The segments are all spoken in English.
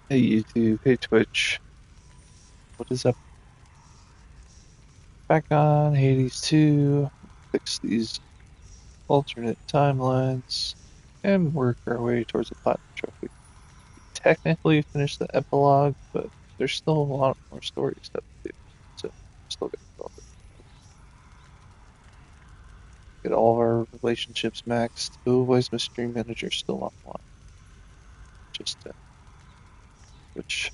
Hey YouTube, hey Twitch, what is up? Back on Hades 2, fix these alternate timelines, and work our way towards a platinum trophy. Technically finished the epilogue, but there's still a lot more story stuff to do, so still gotta do all this. Get all of our relationships maxed. Oh, why is my stream manager still online? Just switch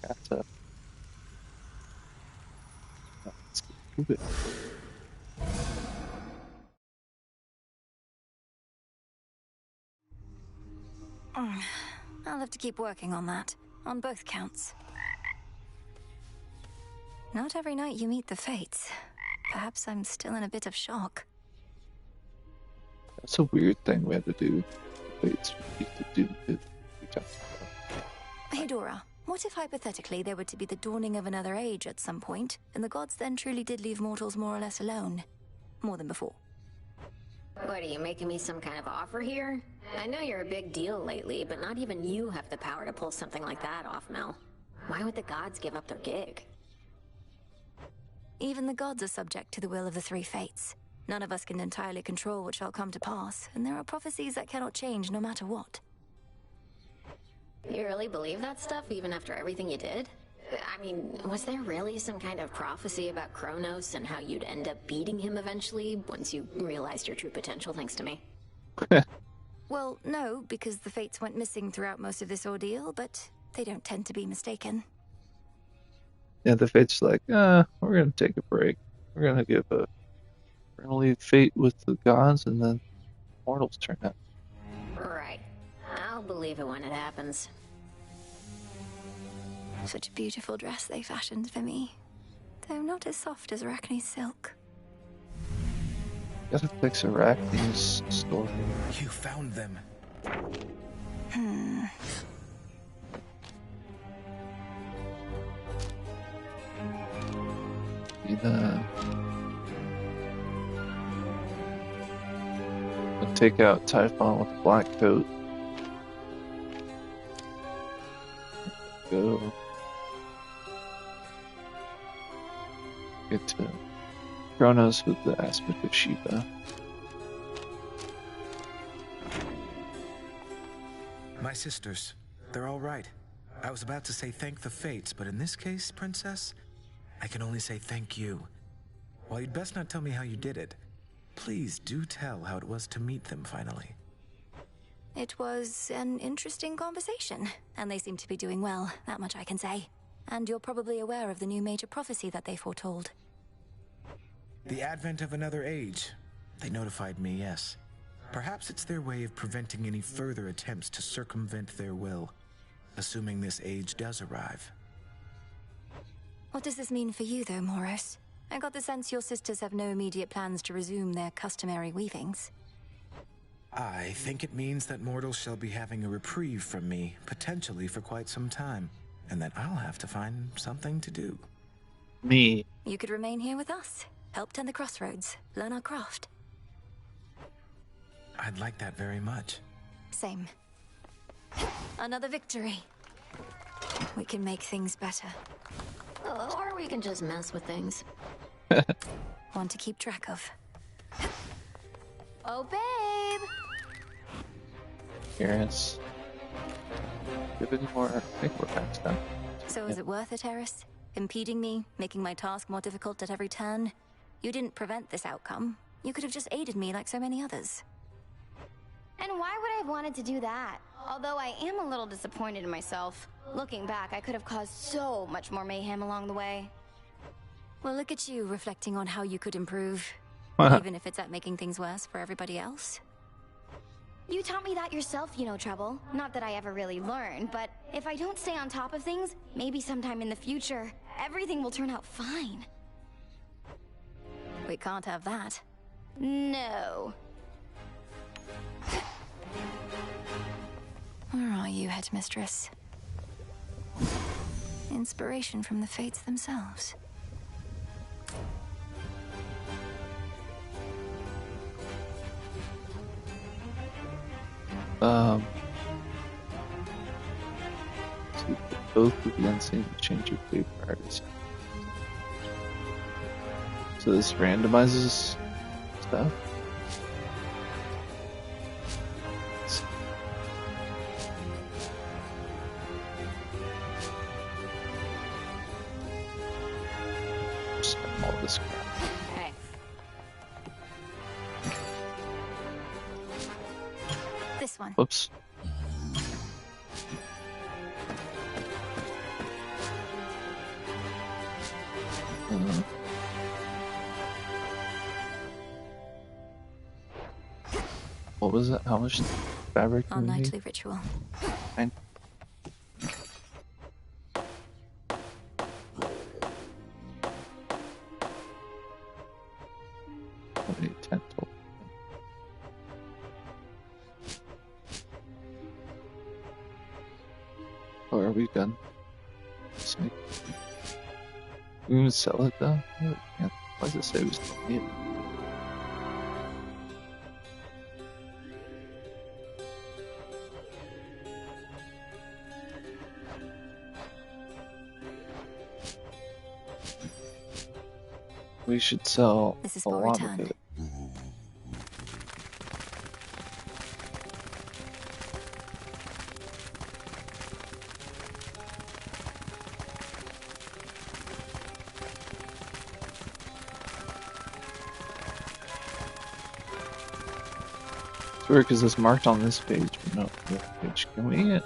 chat up. Let's move it. I'll have to keep working on that, on both counts. Not every night you meet the fates. Perhaps I'm still in a bit of shock. That's a weird thing we had to do. It's we used to do it. We talked about. Hey Dora, what if hypothetically there were to be the dawning of another age at some point, and the gods then truly did leave mortals more or less alone? More than before. What, are you making me some kind of offer here? I know you're a big deal lately, but not even you have the power to pull something like that off, Mel. Why would the gods give up their gig? Even the gods are subject to the will of the three fates. None of us can entirely control what shall come to pass, and there are prophecies that cannot change no matter what. You really believe that stuff, even after everything you did? I mean, was there really some kind of prophecy about Kronos and how you'd end up beating him eventually, once you realized your true potential thanks to me? Well, no, because the fates went missing throughout most of this ordeal, but they don't tend to be mistaken. Yeah, the fate's like, we're gonna take a break. We're gonna leave fate with the gods, and then mortals turn up. Right. I'll believe it when it happens. Such a beautiful dress they fashioned for me, though not as soft as Arachne's silk. Gotta fix Arachne's story. You found them. I'll take out Typhon with the black coat. Go. Get to Kronos with the aspect of Shiva. My sisters. They're all right. I was about to say thank the fates, but in this case, Princess, I can only say thank you. While you'd best not tell me how you did it, please do tell how it was to meet them finally. It was an interesting conversation, and they seem to be doing well, that much I can say. And you're probably aware of the new major prophecy that they foretold. The advent of another age. They notified me, yes. Perhaps it's their way of preventing any further attempts to circumvent their will, assuming this age does arrive. What does this mean for you, though, Moros? I got the sense your sisters have no immediate plans to resume their customary weavings. I think it means that mortals shall be having a reprieve from me, potentially for quite some time, and that I'll have to find something to do. Me. You could remain here with us, help tend the crossroads, learn our craft. I'd like that very much. Same. Another victory. We can make things better. Or we can just mess with things. One to keep track of. Oh, babe! Yes. Give it more. I think we're past that. So is it worth it, Eris? Impeding me, making my task more difficult at every turn? You didn't prevent this outcome. You could have just aided me like so many others. And why would I have wanted to do that? Although I am a little disappointed in myself. Looking back, I could have caused so much more mayhem along the way. Well, look at you reflecting on how you could improve. Even if it's at making things worse for everybody else. You taught me that yourself, you know, Trouble. Not that I ever really learned, but if I don't stay on top of things, maybe sometime in the future, everything will turn out fine. We can't have that. No. Where are you, Headmistress? Inspiration from the fates themselves. You put both of the unseen to change your favorite artist. So this randomizes stuff. All this crap. Hey. This one. Whoops. What was it? How much fabric do Our we need? nightly ritual. Fine. I need 10 total. Oh, are we done? Snake. We even sell it though? No, we can't. Why does it say we still need it? We should sell This is a for lot return. of it. It's weird because it's marked on this page, but not the other page. Can we?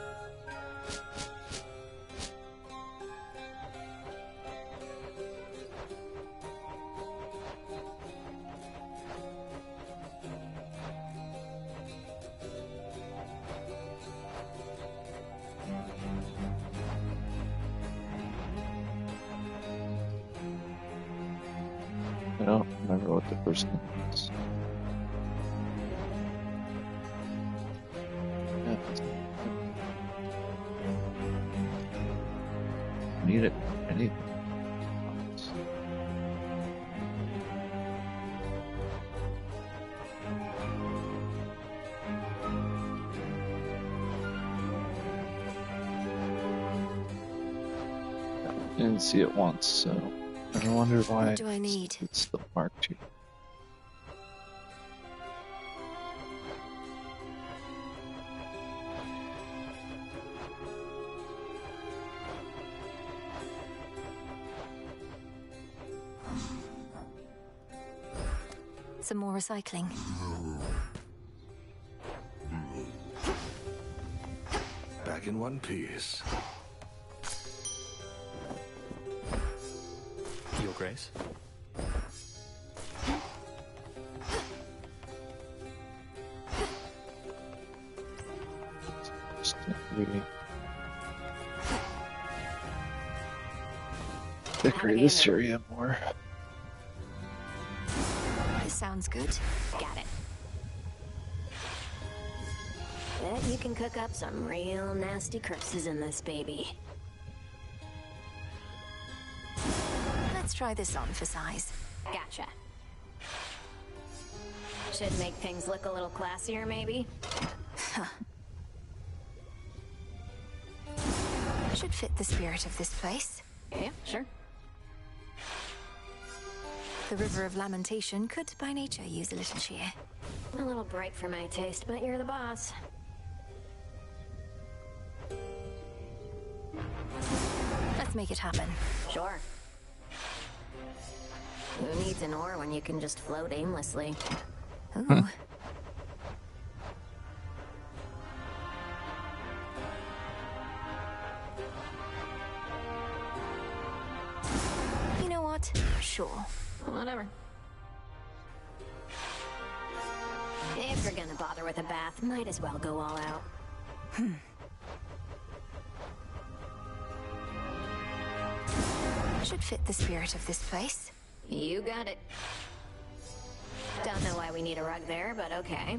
I don't remember what the first name is. Yeah, that's not- Need it. I need it. Didn't see it once, so I wonder why What do I need? it's still marked here. Some more recycling. Back in one piece. Your Grace? Just really decorate this area more. This sounds good. Got it. Bet you can cook up some real nasty curses in this baby. Let's try this on for size. Gotcha. Should make things look a little classier, maybe? Should fit the spirit of this place. Yeah, sure. The River of Lamentation could by nature use a little cheer. A little bright for my taste, but you're the boss. Let's make it happen. Sure. Who needs an oar when you can just float aimlessly? Ooh. You know what? Sure. Whatever. If you're gonna bother with a bath, might as well go all out. Should fit the spirit of this place. You got it. Don't know why we need a rug there, but okay.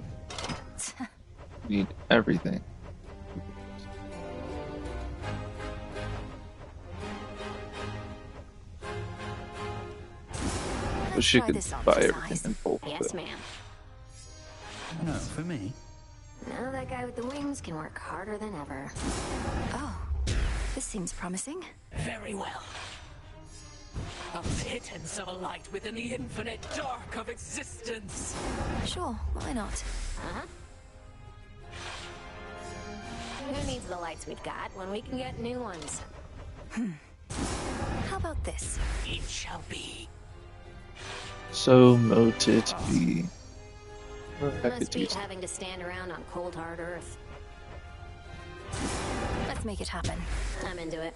Need everything. Wish you try could this on buy for everything size. in bulk. Yes, though. ma'am. No, for me. Now that guy with the wings can work harder than ever. Oh, This seems promising. Very well. A pittance of a light within the infinite dark of existence. Sure, why not? Uh-huh. Who needs the lights we've got when we can get new ones? How about this? It shall be. So mote it be. Must be having to stand around on cold hard Earth. Let's make it happen. I'm into it.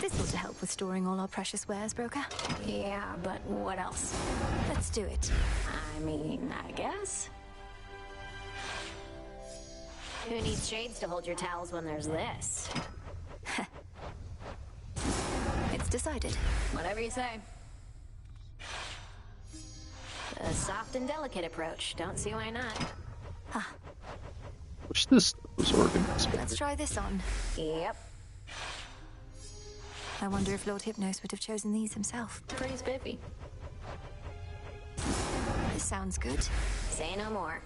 This ought to help with storing all our precious wares, broker. Yeah, but what else? Let's do it. I mean, I guess. Who needs shades to hold your towels when there's this? It's decided. Whatever you say. A soft and delicate approach. Don't see why not. Wish this stuff was organized better. Let's try this on. Yep. I wonder if Lord Hypnos would have chosen these himself. Pretty spiffy. This sounds good. Say no more.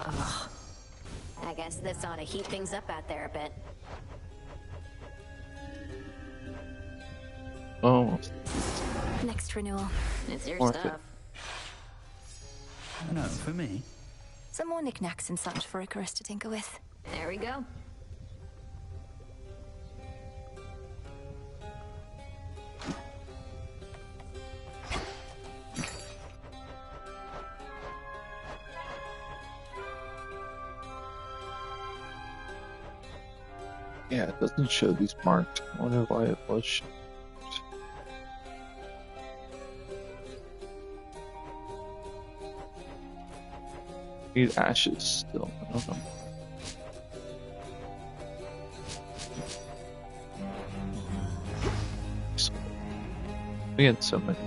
Ugh. I guess this ought to heat things up out there a bit. Almost. Next renewal. It's your Worth it. stuff. No, for me. Some more knickknacks and such for Icarus to tinker with. There we go. Yeah, it doesn't show these marked. I wonder why it was shown. Need ashes still. I don't know. We had so many.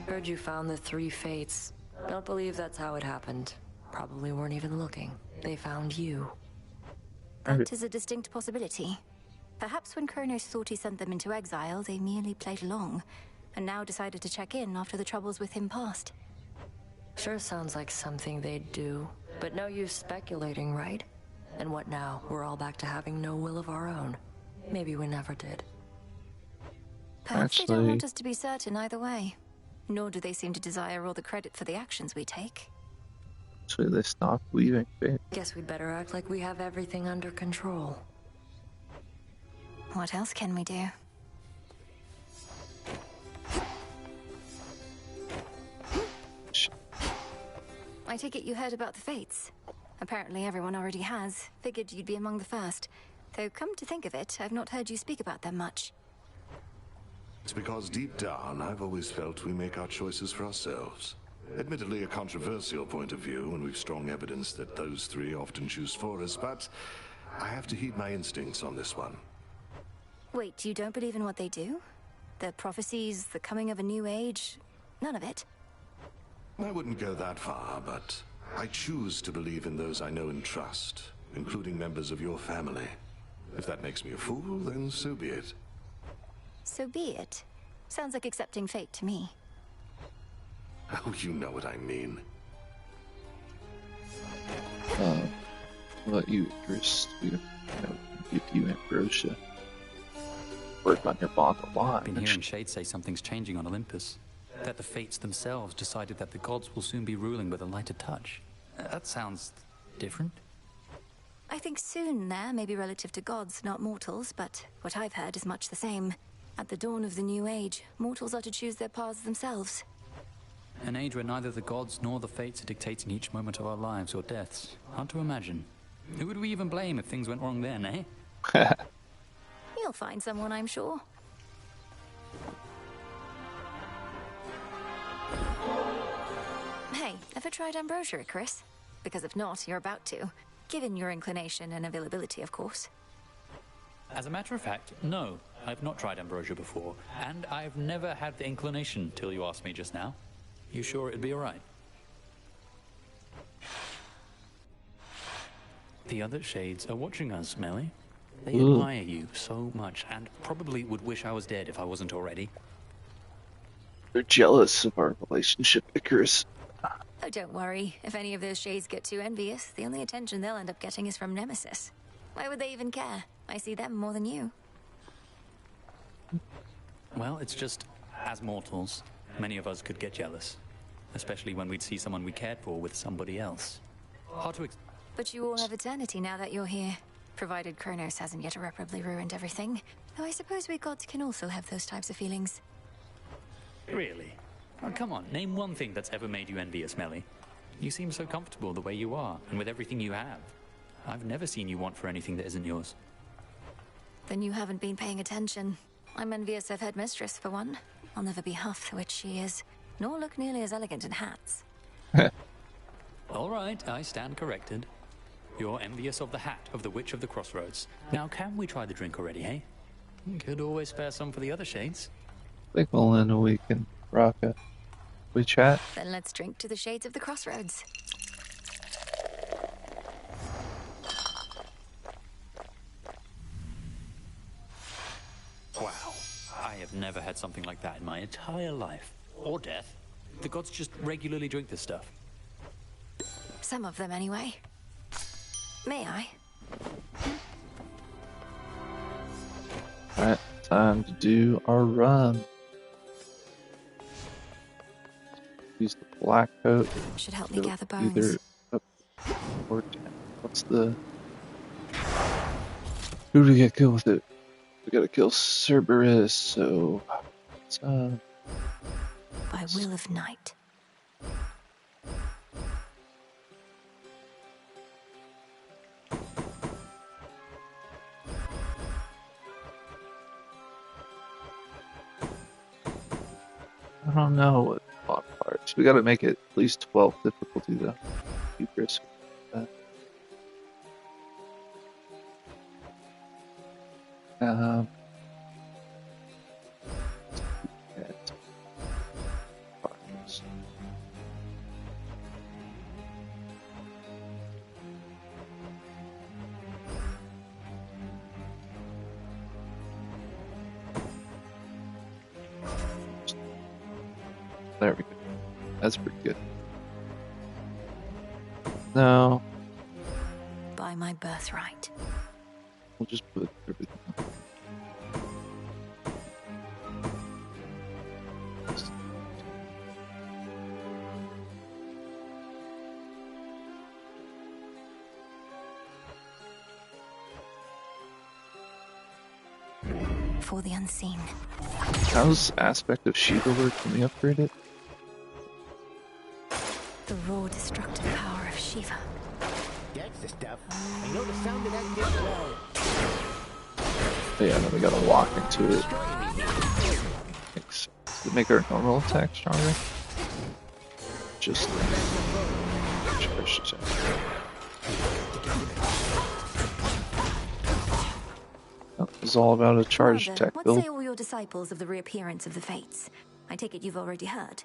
Heard you found the 3 fates. Don't believe that's how it happened. Probably weren't even looking. They found you. That is a distinct possibility. Perhaps when Kronos thought he sent them into exile, they merely played along, and now decided to check in after the troubles with him passed. Sure sounds like something they'd do, but no use speculating, right? And what now? We're all back to having no will of our own. Maybe we never did. Perhaps they don't want us to be certain either way. Nor do they seem to desire all the credit for the actions we take. So they stopped weaving fate. Guess we'd better act like we have everything under control. What else can we do? I take it you heard about the fates. Apparently everyone already has. Figured you'd be among the first. Though come to think of it, I've not heard you speak about them much. It's because deep down, I've always felt we make our choices for ourselves. Admittedly a controversial point of view, and we've strong evidence that those 3 often choose for us, but I have to heed my instincts on this one. Wait, you don't believe in what they do? The prophecies, the coming of a new age? None of it? I wouldn't go that far, but I choose to believe in those I know and trust, including members of your family. If that makes me a fool, then so be it. So be it. Sounds like accepting fate to me. Oh, you know what I mean. What about you, Icarus? Give you ambrosia. Work on your bond a lot. Been hearing Shade say something's changing on Olympus. That the fates themselves decided that the gods will soon be ruling with a lighter touch. That sounds different. I think soon there may be relative to gods, not mortals, but what I've heard is much the same. At the dawn of the new age, mortals are to choose their paths themselves. An age where neither the gods nor the fates are dictating each moment of our lives or deaths. Hard to imagine. Who would we even blame if things went wrong then, eh? You'll find someone, I'm sure. Hey, ever tried ambrosia, Chris? Because if not, you're about to. Given your inclination and availability, of course. As a matter of fact, no. I've not tried ambrosia before, and I've never had the inclination till you asked me just now. You sure it'd be alright? The other shades are watching us, Melly. They admire you so much, and probably would wish I was dead if I wasn't already. They're jealous of our relationship, Icarus. Oh, don't worry. If any of those shades get too envious, the only attention they'll end up getting is from Nemesis. Why would they even care? I see them more than you. Well, it's just, as mortals, many of us could get jealous. Especially when we'd see someone we cared for with somebody else. Hard to But you all have eternity now that you're here. Provided Kronos hasn't yet irreparably ruined everything. Though I suppose we gods can also have those types of feelings. Really? Oh, come on, name one thing that's ever made you envious, Melly. You seem so comfortable the way you are, and with everything you have. I've never seen you want for anything that isn't yours. Then you haven't been paying attention. I'm envious of headmistress, for one. I'll never be half the witch she is, nor look nearly as elegant in hats. All right, I stand corrected. You're envious of the hat of the Witch of the Crossroads. Now, can we try the drink already, hey? Could always spare some for the other shades. I think we'll end a week in Raqqa. We chat? Then let's drink to the shades of the Crossroads. Wow. I have never had something like that in my entire life. Or death. The gods just regularly drink this stuff. Some of them, anyway. May I? Alright, time to do our run. Use the black coat. Should help me gather bones. Either up or down. What's the... Who do we get killed with it? We gotta kill Cerberus, so... By will of night. I don't know what bot parts. We gotta make it at least 12 difficulty though. Keep risk with that. At parts. There we go. That's pretty good. No, By my birthright. we'll just put everything on. For the unseen. How's aspect of Shiva work? Can we upgrade it? The raw destructive power of Shiva. That's the stuff. I know the sound of that did well. But yeah, then we gotta walk into it. Thanks. Does it make our normal attack stronger? Just charge attack. Oh, it's all about a charge Commander, attack what build. say all your disciples of the reappearance of the Fates? I take it you've already heard.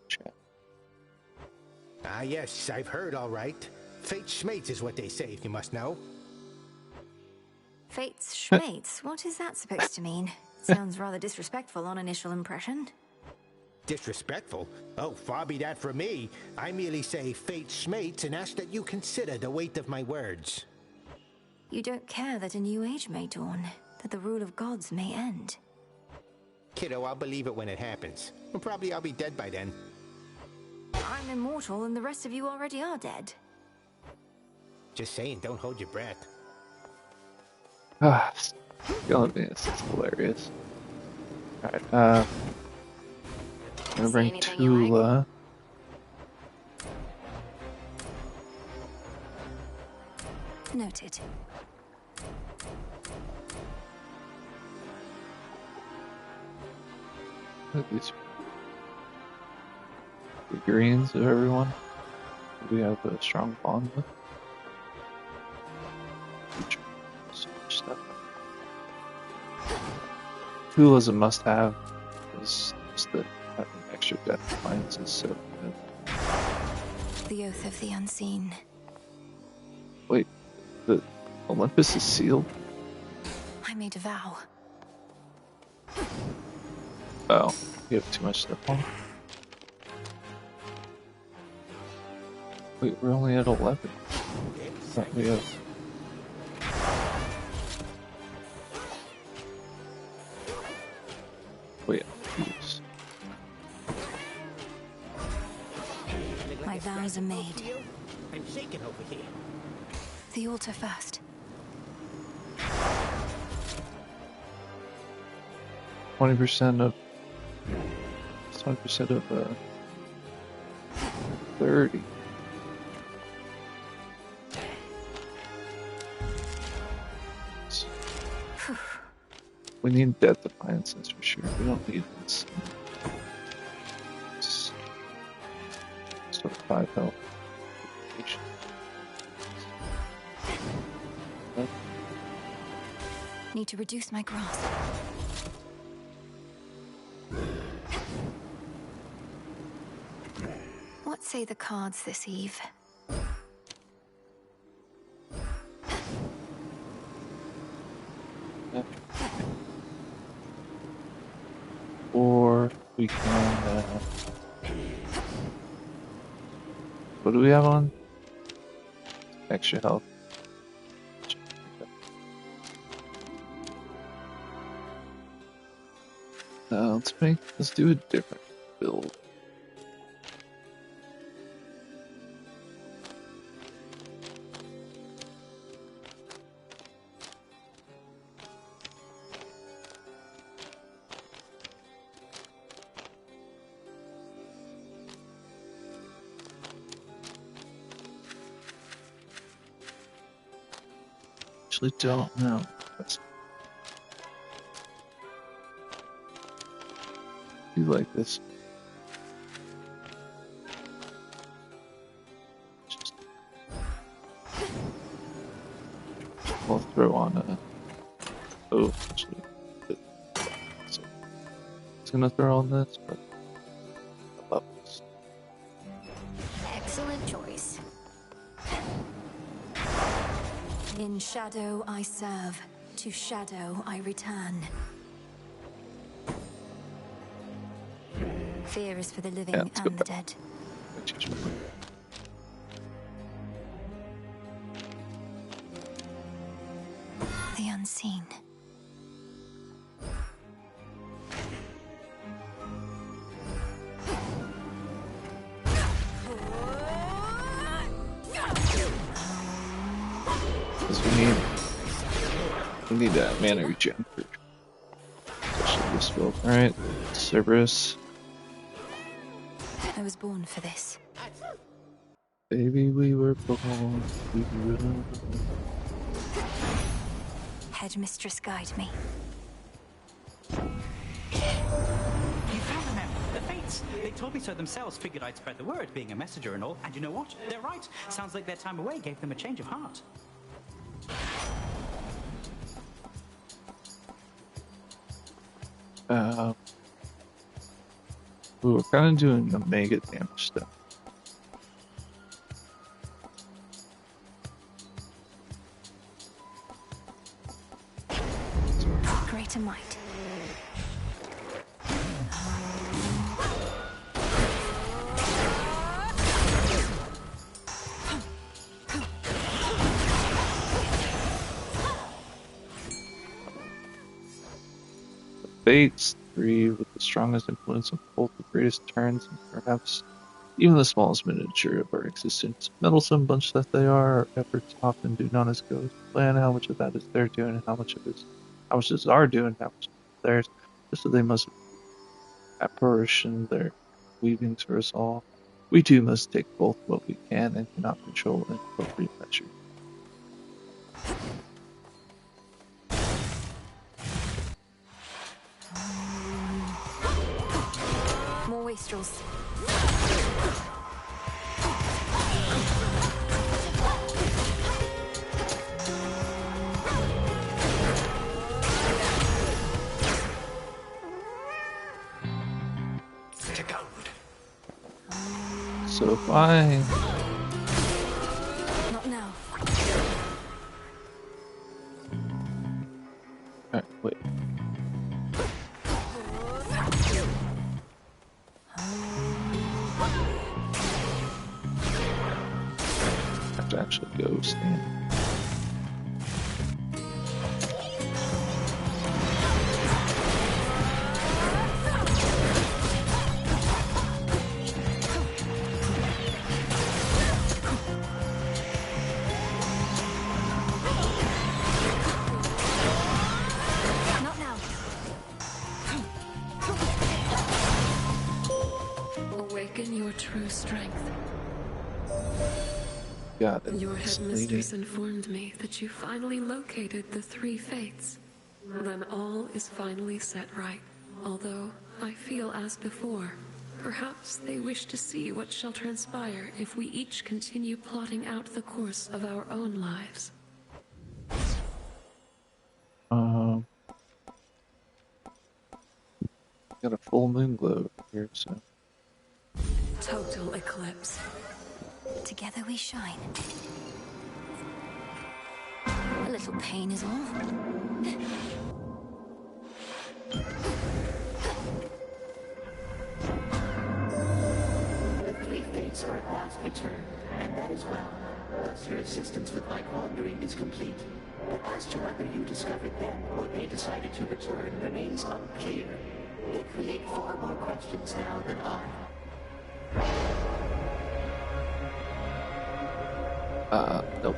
Chat. Ah, yes, I've heard all right. Fate Schmates is what they say, if you must know. Fates Schmates? What is that supposed to mean? Sounds rather disrespectful on initial impression. Disrespectful? Oh, far be that from me. I merely say Fate Schmates and ask that you consider the weight of my words. You don't care that a new age may dawn, that the rule of gods may end. Kiddo, I'll believe it when it happens. Well, probably I'll be dead by then. I'm immortal and the rest of you already are dead. Just saying, don't hold your breath. Ah, killing me. This is hilarious. Alright, I'm gonna bring anything you like? Tula. Noted. Look at these. The greens of everyone. Who we have a strong bond with. So much stuff. Tula's a must-have. It's just that having extra death defiance is so good. The oath of the unseen. Wait, the Olympus is sealed? I made a vow. Oh, We have too much stuff on. Wait, we're only at 11. Thought we have. Wait, geez. My vows are made. I'm shaking over here. The altar first. 20% of 30. We need death defiances for sure. We don't need this. Sort of 5 health. Need to reduce my grasp. What say the cards this eve? Or we can. What do we have on? Extra health. Let's do a different build. Actually don't know. You like this? Just we'll throw on a. Oh, actually, so it's gonna throw on this, but I love this. Excellent choice. In shadow I serve, to shadow I return. Fear is for the living and the dead. The unseen. Because we need that mana regen for especially this build. Alright, Cerberus. I was born for this. Baby, we were born to run. Headmistress, guide me. You found them out. The Fates. They told me so themselves. Figured I'd spread the word, being a messenger and all. And you know what? They're right. Sounds like their time away gave them a change of heart. We're kind of doing the mega damage stuff. Greater might. Fates 3 with the strongest influence of both the greatest turns and perhaps even the smallest miniature of our existence. Meddlesome bunch that they are, our efforts often do not as go as planned. How much of that is their doing and how much is our doing, how much is theirs. Just so they must apparition their weavings for us all. We too must take both what we can and cannot control in appropriate measure. More wastrels. So if I... Not now. Alright, wait. actually go stand. Not now. Awaken your true strength. God, Your it's headmistress informed me that you finally located the three fates. Then all is finally set right. Although I feel as before, perhaps they wish to see what shall transpire if we each continue plotting out the course of our own lives. Got a full moon glow over here, so. Total eclipse. Together we shine. A little pain is all. The three fates are at last returned, and that is well. Thus your assistance with my wandering is complete. But as to whether you discovered them or they decided to return remains unclear. They create far more questions now than I. Nope.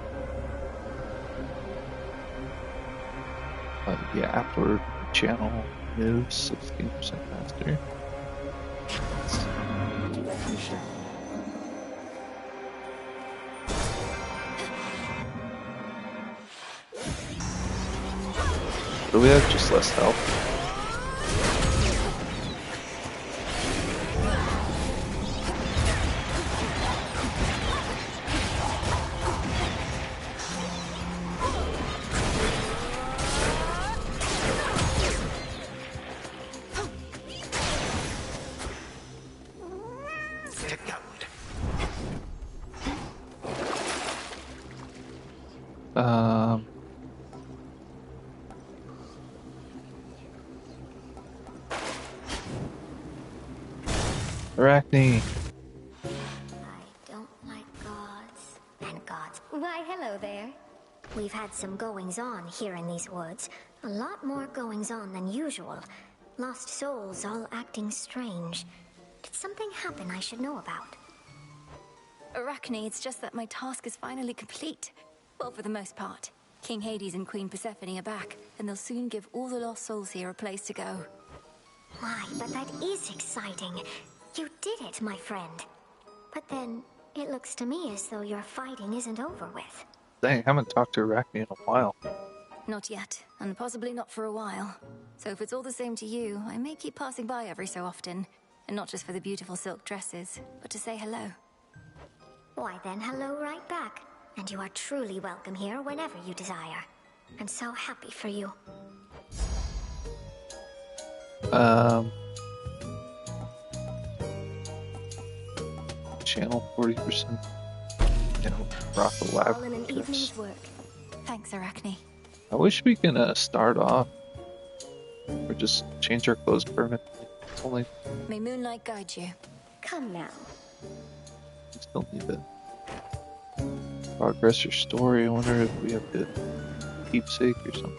Yeah, afterward channel moves 16% faster. Do we have just less health? Arachne. I don't like gods. And gods. Why, hello there. We've had some goings-on here in these woods. A lot more goings-on than usual. Lost souls all acting strange. Did something happen I should know about? Arachne, it's just that my task is finally complete. Well, for the most part. King Hades and Queen Persephone are back, and they'll soon give all the lost souls here a place to go. My, but that is exciting. You did it, my friend. But then, it looks to me as though your fighting isn't over with. Dang, I haven't talked to Arachne in a while. Not yet, and possibly not for a while. So if it's all the same to you, I may keep passing by every so often. And not just for the beautiful silk dresses, but to say hello. Why then, hello right back. And you are truly welcome here whenever you desire. I'm so happy for you. Channel 40%. Rock the lab. All in an evening's work. Thanks, Arachne. I wish we can start off or just change our clothes permanently. It's only. May moonlight guide you. Come now. We still need to progress your story. I wonder if we have to keepsake or something.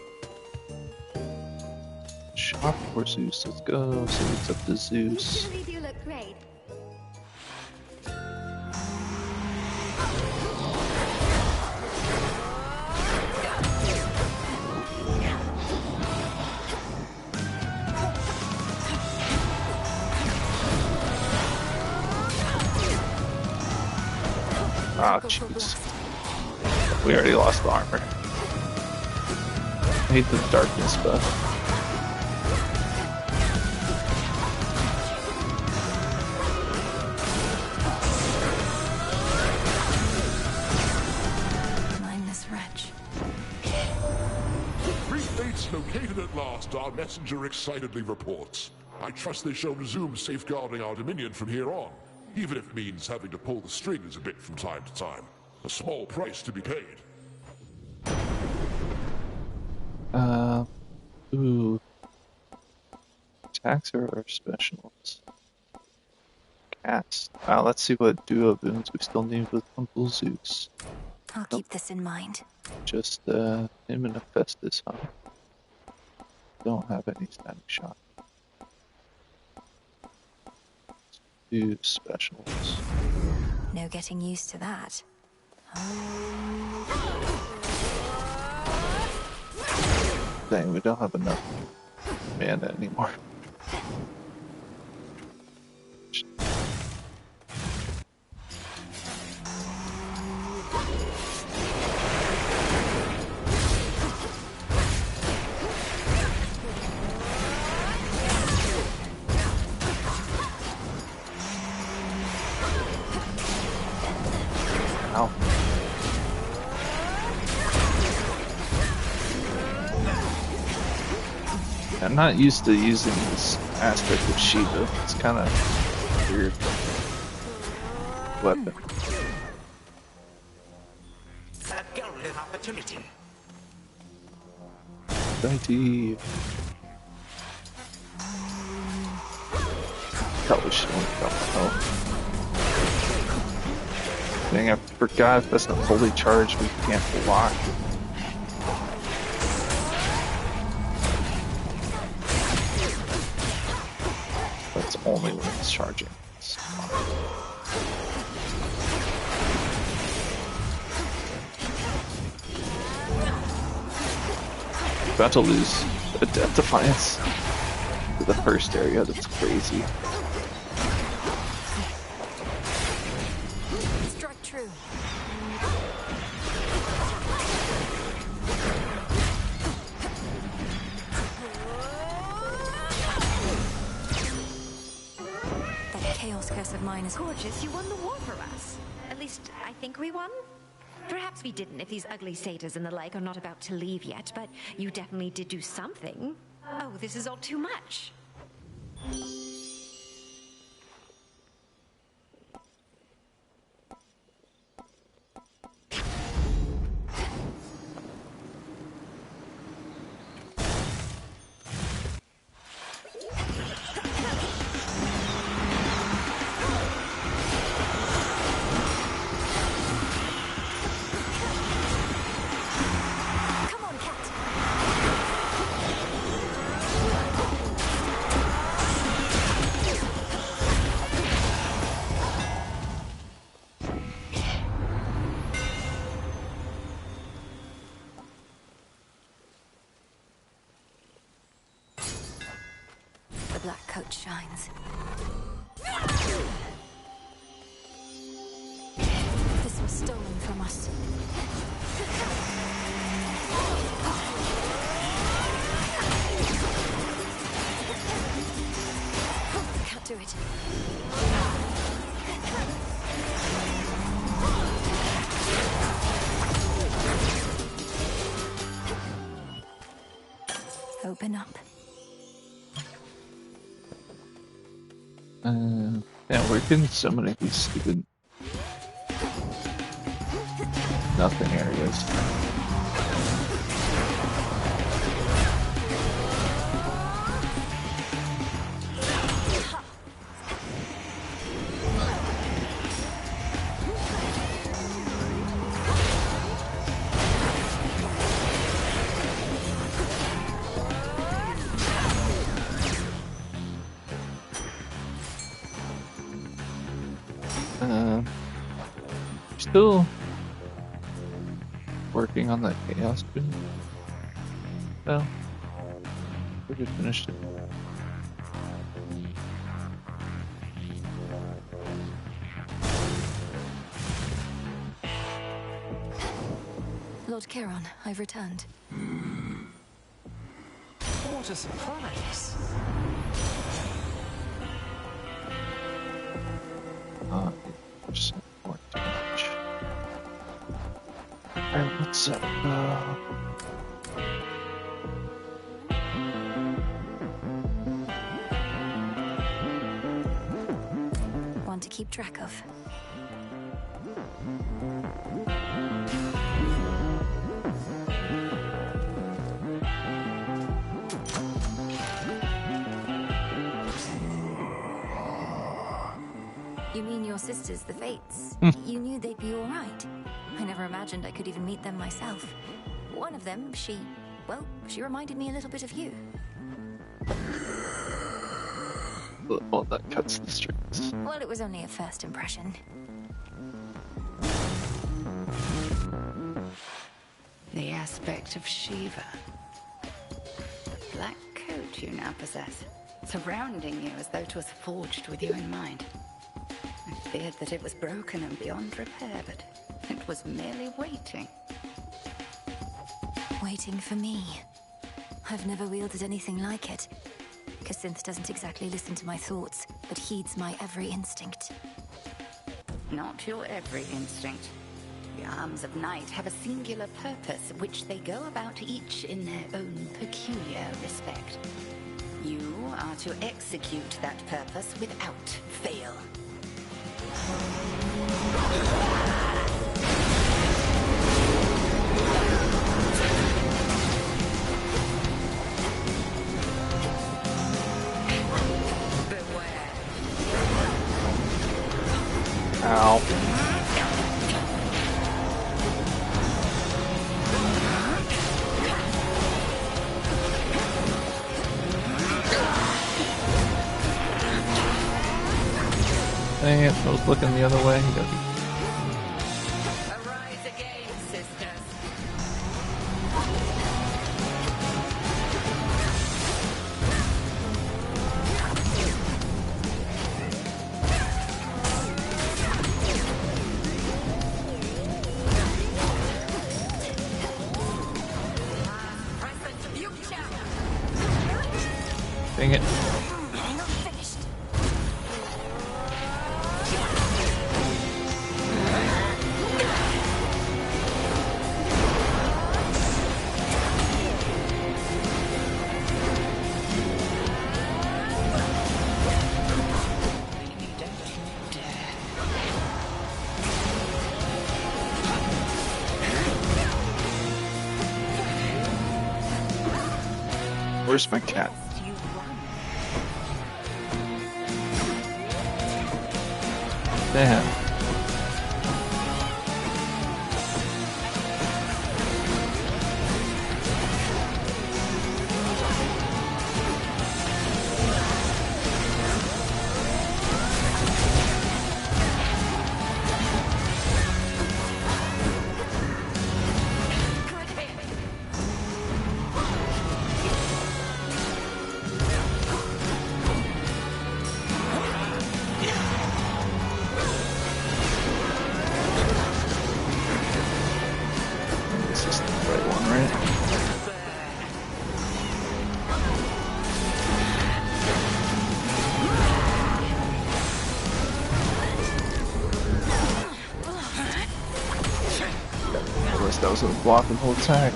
Shop for Zeus. Let's go. See what's up to Zeus. You really do look great. Ah, jeez. We already lost the armor. I hate the darkness buff. Mindless wretch. Three fates located at last, our messenger excitedly reports. I trust they shall resume safeguarding our dominion from here on, even if it means having to pull the strings a bit from time to time. A small price to be paid. Ooh. Attacks are our specials. Cast. Let's see what duo boons we still need with Uncle Zeus. I'll keep this in mind. Just him and Hephaestus, huh? Don't have any static shock. Two specials. No getting used to that. Dang, we don't have enough mana anymore. Ow. I'm not used to using this aspect of Shiva. It's kind of weird weapon. A golden opportunity. Mighty. Probably should have got my health. Dang, I forgot if that's not fully charged, we can't block. That's only when it's charging. About to lose a Death Defiance to the first area, that's crazy. Strike true. That chaos curse of mine is gorgeous. You won the war for us. At least, I think we won. Perhaps we didn't if these ugly satyrs and the like are not about to leave yet, but you definitely did do something. Oh, this is all too much. black coat shines. This was stolen from us. Can't do it. Open up. Yeah, we're getting so many of these stupid nothing areas. Still working on that chaos bin. Well, we just finished it. Lord Charon, I've returned. What a surprise! Just more damage. Alright, let's One to keep track of. You mean you're your sisters, the Fates, you knew they'd be all right. I never imagined I could even meet them myself. One of them, she reminded me a little bit of you. Well, that cuts the strings. Well, it was only a first impression. The aspect of Shiva. The black coat you now possess, surrounding you as though it was forged with you in mind. I feared that it was broken and beyond repair, but it was merely waiting. Waiting for me. I've never wielded anything like it. Cassynth doesn't exactly listen to my thoughts, but heeds my every instinct. Not your every instinct. The arms of night have a singular purpose, which they go about each in their own peculiar respect. You are to execute that purpose without fail. Ow. Dang it, I was looking the other way. Arise again, sisters. Dang it. Where's my cat? Damn. That was a blocking whole attack.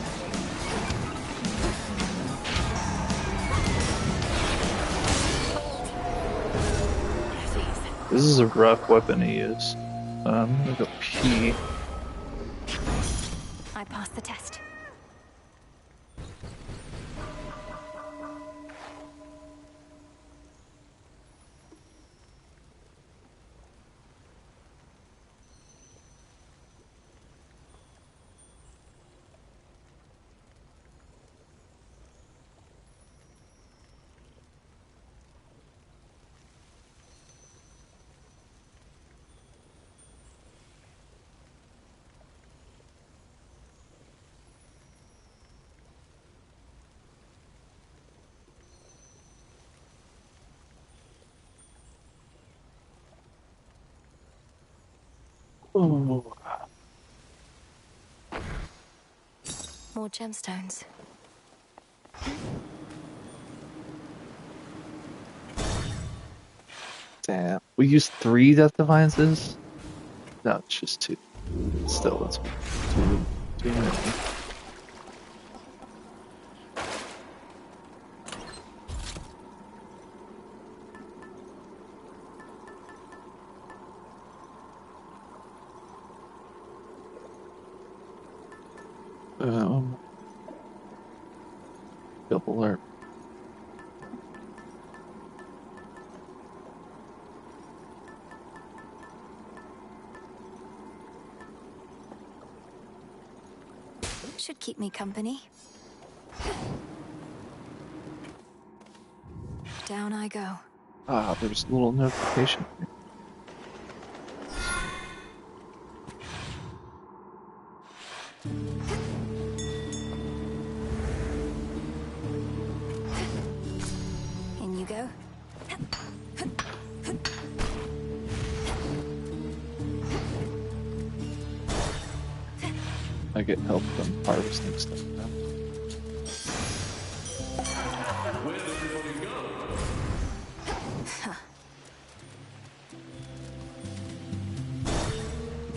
This is a rough weapon to use. I'm gonna go pee. I passed the test. Ooh. More gemstones. Damn. We used 3 Death Defiances? No, it's just 2. Still, it's too many. Double alert. Should keep me company. Down I go. Ah, there's a little notification here. In you go. I get help from harvesting stuff now. Where'd everybody go?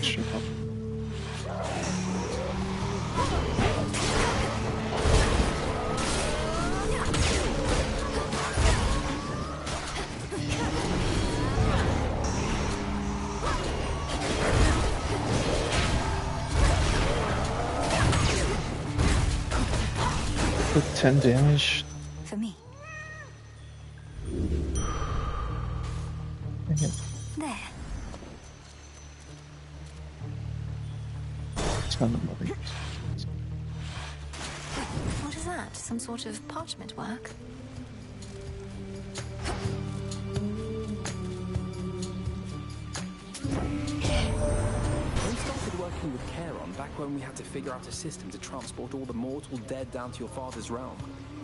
Sure. With 10 damage. For me. Dang it. There. Ton of money. What is that? Some sort of parchment work? We started working with Charon back when we had to figure out a system to transport all the mortal dead down to your father's realm.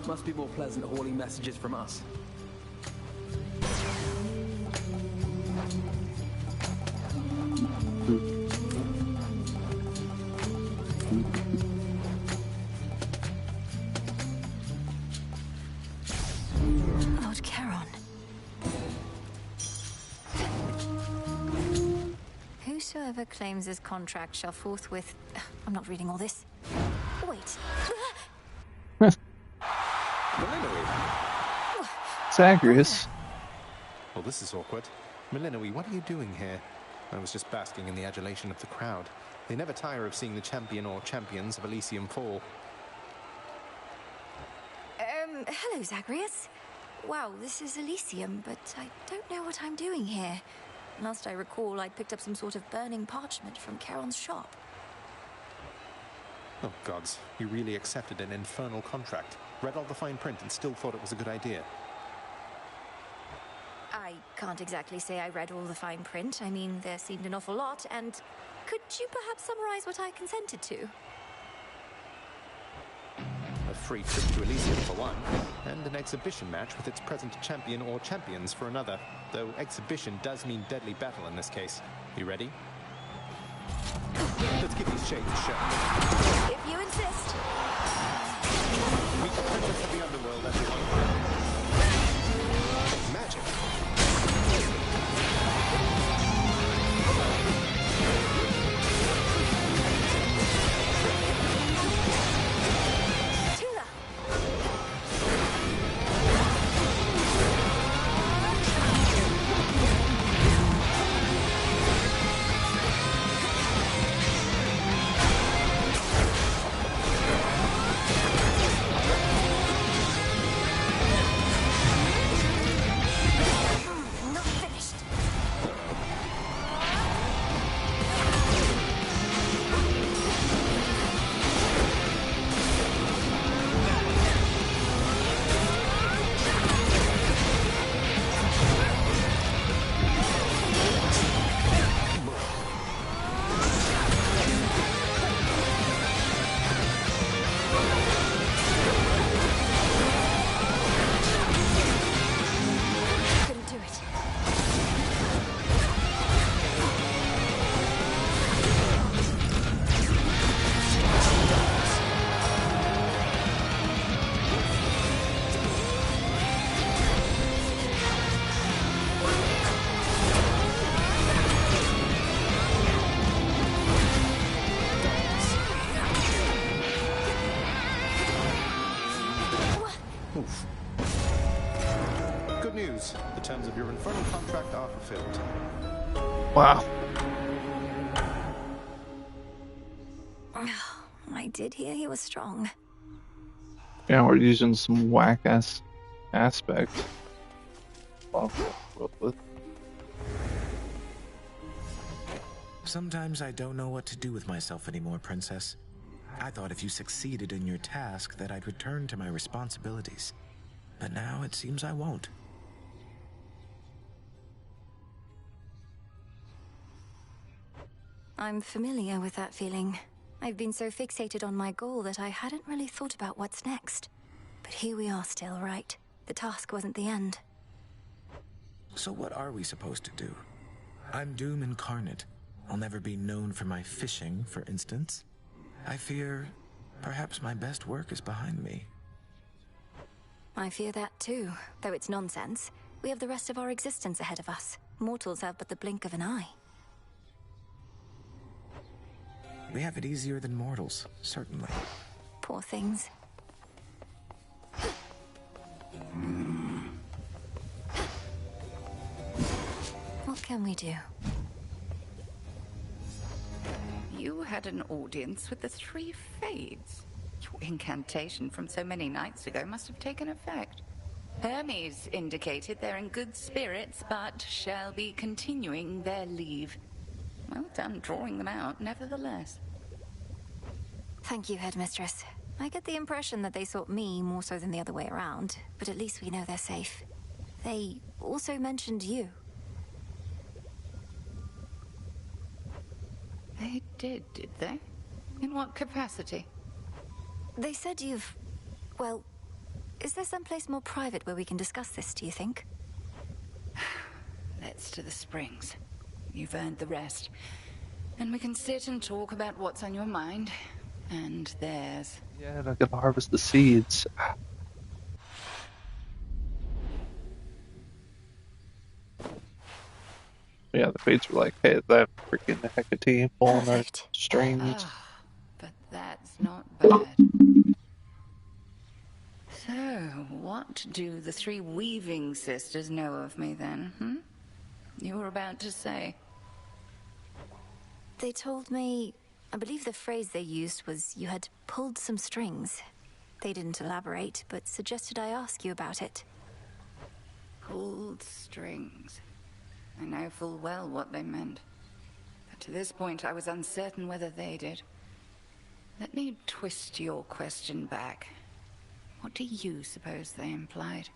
Must be more pleasant hauling messages from us. Lord Charon. Whosoever claims his contract shall forthwith... I'm not reading all this. Wait. Zagreus. Well, this is awkward. Milinoe, what are you doing here? I was just basking in the adulation of the crowd. They never tire of seeing the champion or champions of Elysium fall. Hello, Zagreus. Wow, this is Elysium, but I don't know what I'm doing here. Last I recall, I picked up some sort of burning parchment from Charon's shop. Oh, gods. You really accepted an infernal contract. Read all the fine print and still thought it was a good idea. I can't exactly say I read all the fine print. I mean, there seemed an awful lot, and could you perhaps summarize what I consented to? A free trip to Elysium for one, and an exhibition match with its present champion or champions for another. Though exhibition does mean deadly battle in this case. You ready? Let's give these shades a show. If you insist. Meet the princess of the underworld, everyone. Magic. Good news. The terms of your infernal contract are fulfilled. Wow. I did hear he was strong. Yeah, we're using some whack-ass aspect. Sometimes I don't know what to do with myself anymore, Princess. I thought if you succeeded in your task that I'd return to my responsibilities. But now it seems I won't. I'm familiar with that feeling. I've been so fixated on my goal that I hadn't really thought about what's next. But here we are still, right? The task wasn't the end. So what are we supposed to do? I'm Doom incarnate. I'll never be known for my fishing, for instance. I fear perhaps my best work is behind me. I fear that too, though it's nonsense. We have the rest of our existence ahead of us. Mortals have but the blink of an eye. We have it easier than mortals, certainly. Poor things. What can we do? You had an audience with the three Fades. Your incantation from so many nights ago must have taken effect. Hermes indicated they're in good spirits, but shall be continuing their leave. Well done drawing them out, nevertheless. Thank you, Headmistress. I get the impression that they sought me more so than the other way around, but at least we know they're safe. They also mentioned you. They did they? In what capacity? They said you've... Well, is there someplace more private where we can discuss this, do you think? Let's to the springs. You've earned the rest. And we can sit and talk about what's on your mind. And theirs. Yeah, and I gotta harvest the seeds. Yeah, the Fates were like, hey, that freaking Hecate pulling our strings. But that's not bad. So, what do the three Weaving Sisters know of me then, You were about to say. They told me... I believe the phrase they used was you had pulled some strings. They didn't elaborate, but suggested I ask you about it. Pulled strings. I know full well what they meant. But to this point, I was uncertain whether they did. Let me twist your question back. What do you suppose they implied?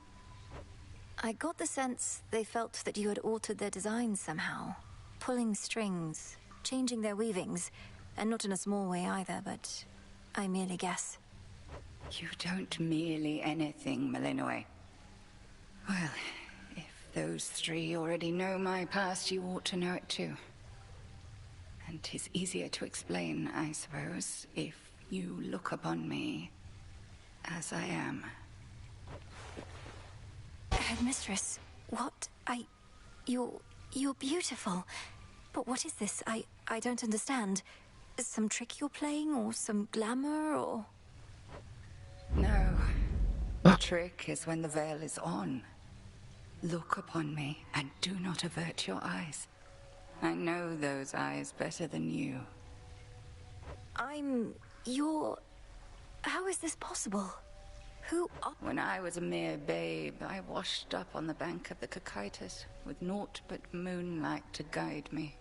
I got the sense they felt that you had altered their designs somehow. Pulling strings, changing their weavings, and not in a small way either, but I merely guess. You don't merely anything, Malinois. Well, if those three already know my past, you ought to know it too. And 'tis easier to explain, I suppose, if you look upon me as I am. Headmistress, what? You're beautiful. But what is this? I don't understand. Some trick you're playing, or some glamour, or... No. The trick is when the veil is on. Look upon me, and do not avert your eyes. I know those eyes better than you. You're... How is this possible? Who are... When I was a mere babe, I washed up on the bank of the Cocytus, with naught but moonlight to guide me.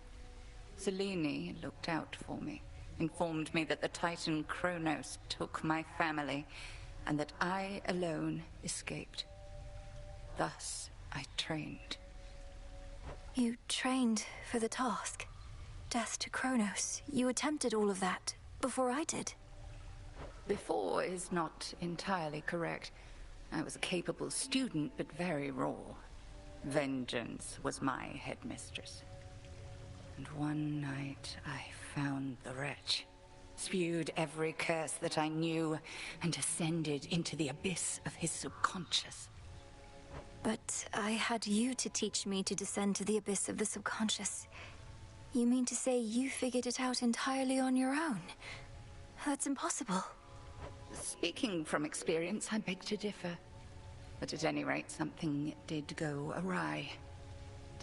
Selene looked out for me, informed me that the Titan Kronos took my family, and that I alone escaped. Thus, I trained. You trained for the task? Death to Kronos. You attempted all of that before I did. Before is not entirely correct. I was a capable student, but very raw. Vengeance was my headmistress. And one night I found the wretch, spewed every curse that I knew, and ascended into the abyss of his subconscious. But I had you to teach me to descend to the abyss of the subconscious. You mean to say you figured it out entirely on your own? That's impossible. Speaking from experience, I beg to differ. But at any rate, something did go awry.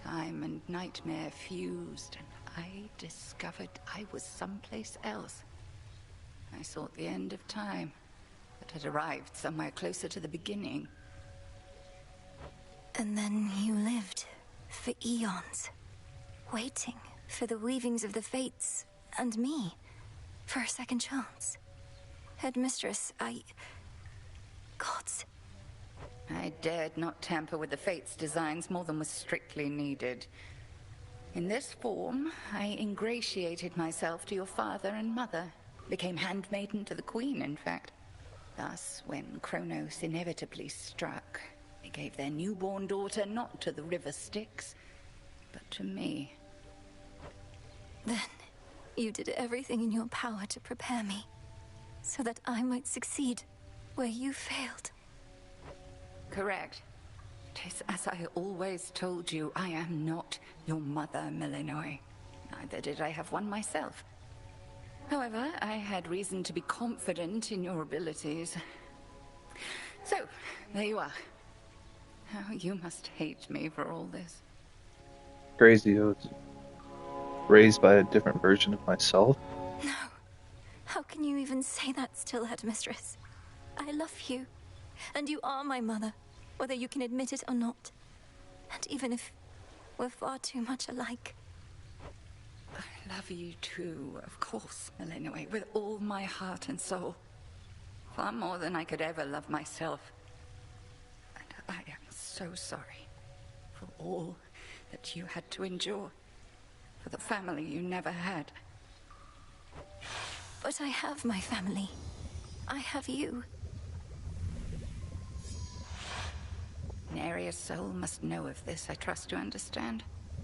Time and nightmare fused, and I discovered I was someplace else. I sought the end of time, but had arrived somewhere closer to the beginning. And then you lived for eons, waiting for the weavings of the fates and me for a second chance. Headmistress, Gods. I dared not tamper with the Fates' designs more than was strictly needed. In this form, I ingratiated myself to your father and mother. Became handmaiden to the Queen, in fact. Thus, when Kronos inevitably struck, they gave their newborn daughter not to the River Styx, but to me. Then, you did everything in your power to prepare me, so that I might succeed where you failed. Correct. 'Tis as I always told you, I am not your mother, Melinoe. Neither did I have one myself. However, I had reason to be confident in your abilities. So, there you are. How you must hate me for all this. Crazy, I was raised by a different version of myself. No. How can you even say that still, Headmistress? I love you, and you are my mother, whether you can admit it or not. And even if we're far too much alike. I love you too, of course, Melinoe, with all my heart and soul. Far more than I could ever love myself. And I am so sorry for all that you had to endure, for the family you never had. But I have my family. I have you. Neria's soul must know of this, I trust you understand.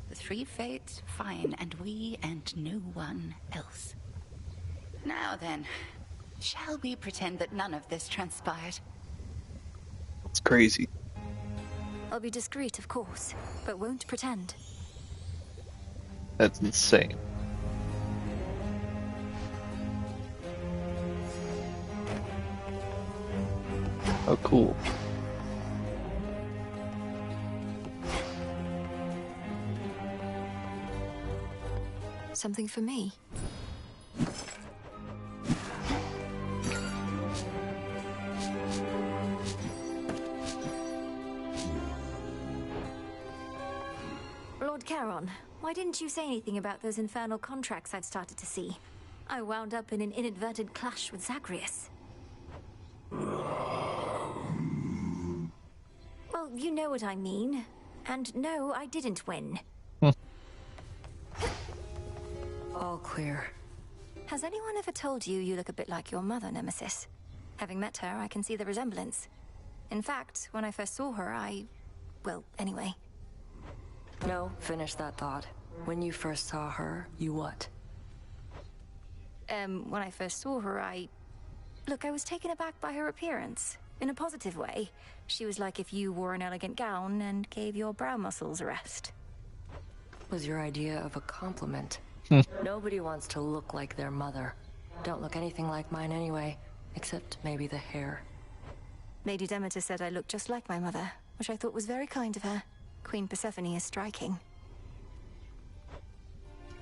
The three fates, fine, and we and no one else. Now then, shall we pretend that none of this transpired? It's crazy. I'll be discreet, of course, but won't pretend. That's insane. Oh, cool. Something for me? Lord Charon, why didn't you say anything about those infernal contracts I'd started to see? I wound up in an inadvertent clash with Zagreus. Well, you know what I mean. And no, I didn't win. All clear. Has anyone ever told you you look a bit like your mother, Nemesis? Having met her, I can see the resemblance. In fact, when I first saw her, well, anyway. No, finish that thought. When you first saw her, you what? When I first saw her, Look, I was taken aback by her appearance. In a positive way. She was like if you wore an elegant gown and gave your brow muscles a rest. Was your idea of a compliment? Nobody wants to look like their mother. Don't look anything like mine anyway, except maybe the hair. Lady Demeter said I looked just like my mother, which I thought was very kind of her. Queen Persephone is striking.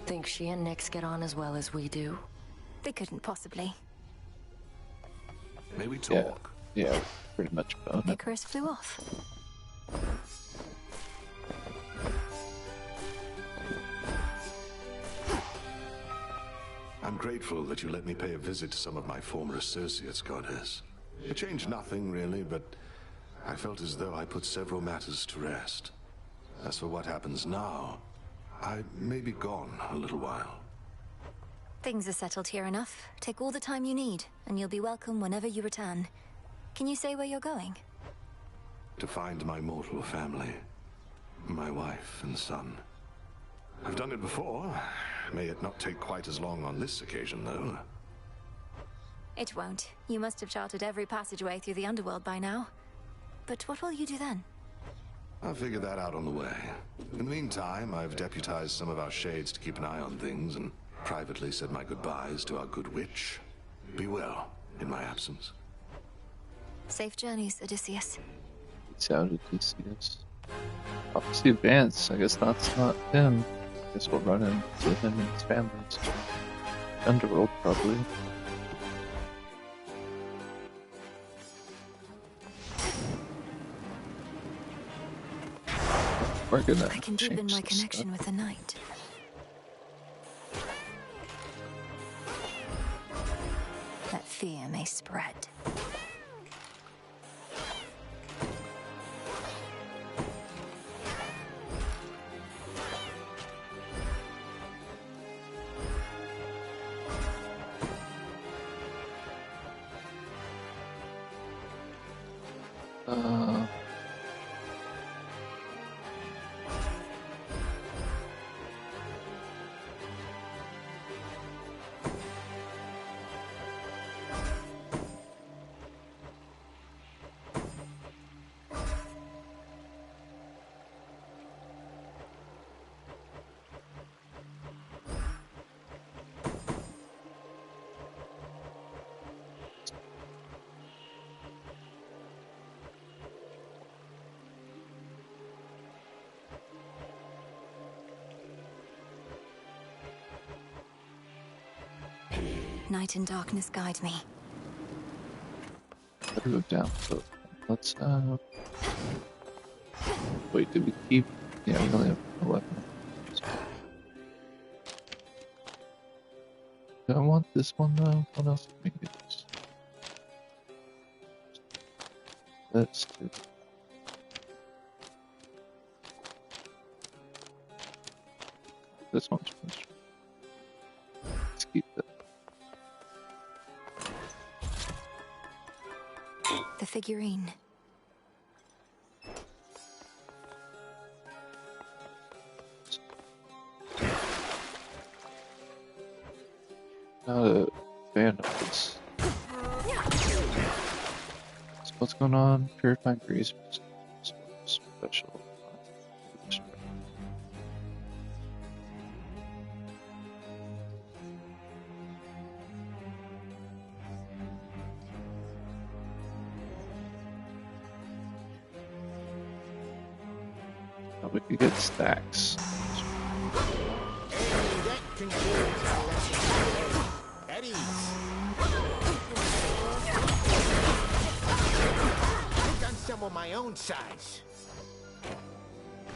Think she and Nyx get on as well as we do? They couldn't possibly. May we talk? Yeah, pretty much about it. Icarus flew off. I'm grateful that you let me pay a visit to some of my former associates, Goddess. It changed nothing, really, but I felt as though I put several matters to rest. As for what happens now, I may be gone a little while. Things are settled here enough. Take all the time you need, and you'll be welcome whenever you return. Can you say where you're going? To find my mortal family. My wife and son. I've done it before. May it not take quite as long on this occasion, though. It won't. You must have charted every passageway through the underworld by now. But what will you do then? I'll figure that out on the way. In the meantime, I've deputized some of our shades to keep an eye on things and privately said my goodbyes to our good witch. Be well in my absence. Safe journeys, Odysseus. It sounded Odysseus. Prophecy advanced. I guess that's not him. I guess we'll run into him and his family. Underworld, probably. We're gonna I can deepen my connection with the night. that fear may spread. Night and darkness guide me. Better go down. So let's wait, did we keep? Yeah, we only have 11. Do I want this one though? What else did we use? Let's do. This one's finished. Let's keep that. The figurine. Not a fan of this. So what's going on? Purifying grease. Special. We could get stacks. Eddie. I've done some of my own size.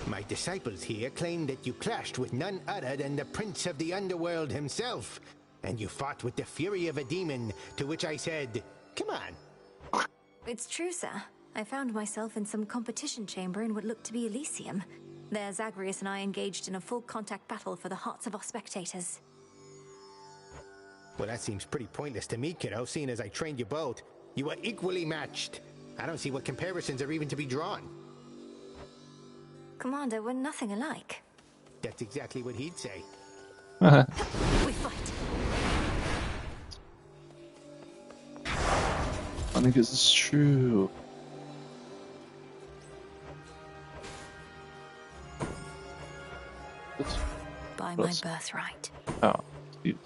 My disciples here claim that you clashed with none other than the Prince of the Underworld himself, and you fought with the fury of a demon, to which I said, come on. It's true, sir. I found myself in some competition chamber in what looked to be Elysium. There, Zagreus and I engaged in a full-contact battle for the hearts of our spectators. Well, that seems pretty pointless to me, kiddo, seeing as I trained you both. You were equally matched. I don't see what comparisons are even to be drawn. Commander, we're nothing alike. That's exactly what he'd say. We fight. Funny because it's true. By my birthright. Oh, dude.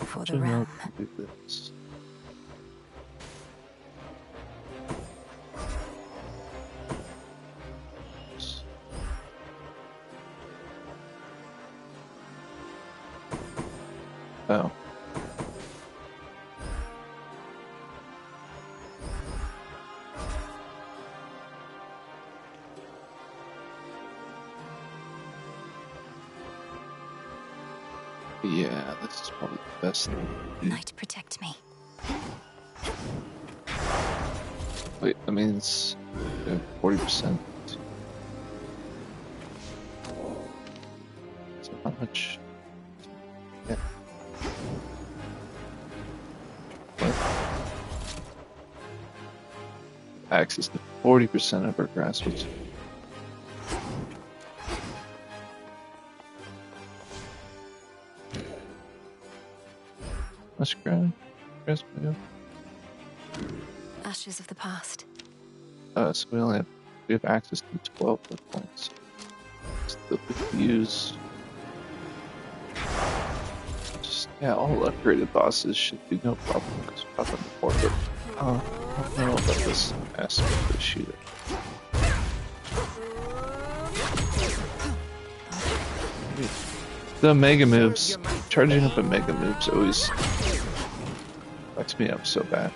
For the realm. Do this. Oh. Yeah, this is probably the best thing. Night, protect me. Wait, that means 40%. So how much? Yeah. What? Access to 40% of our grassroots. Let's grab Ashes of the past. So we only have We have access to 12 hit points. Still could use. Just, yeah, all upgraded bosses should be no problem because we've got them before, but I don't know about this aspect of Sheeta. The mega moves, charging up a mega moves always fucks me up so bad.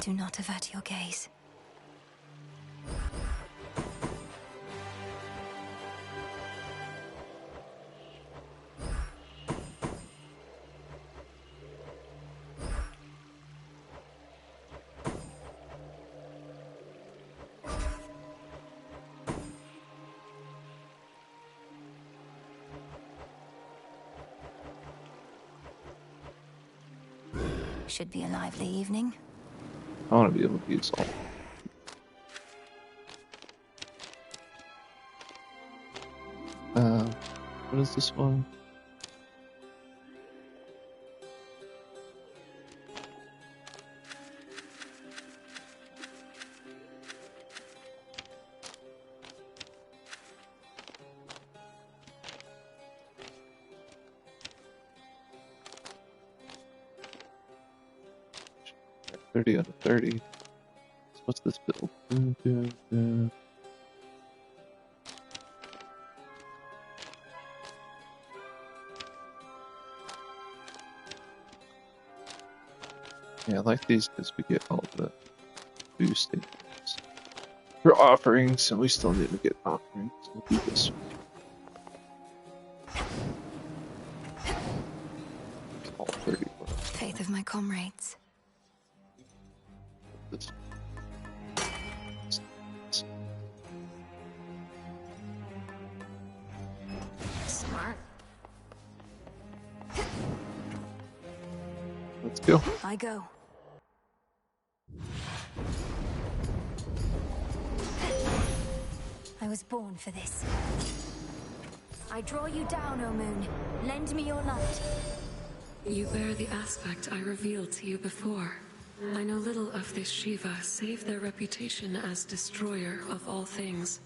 Do not avert your gaze. Should be a lively evening. I want to be able to use all. What is this one? Yeah, 30 out of 30. So what's this build? Yeah, I like these because we get all the boosting for offerings, and we still need to get offerings. We'll do this one. All 30. Faith of my comrades. This. Smart. Let's go. I go. I was born for this. I draw you down, O moon. Lend me your light. You bear the aspect I revealed to you before. I know little of this Shiva, save their reputation as destroyer of all things.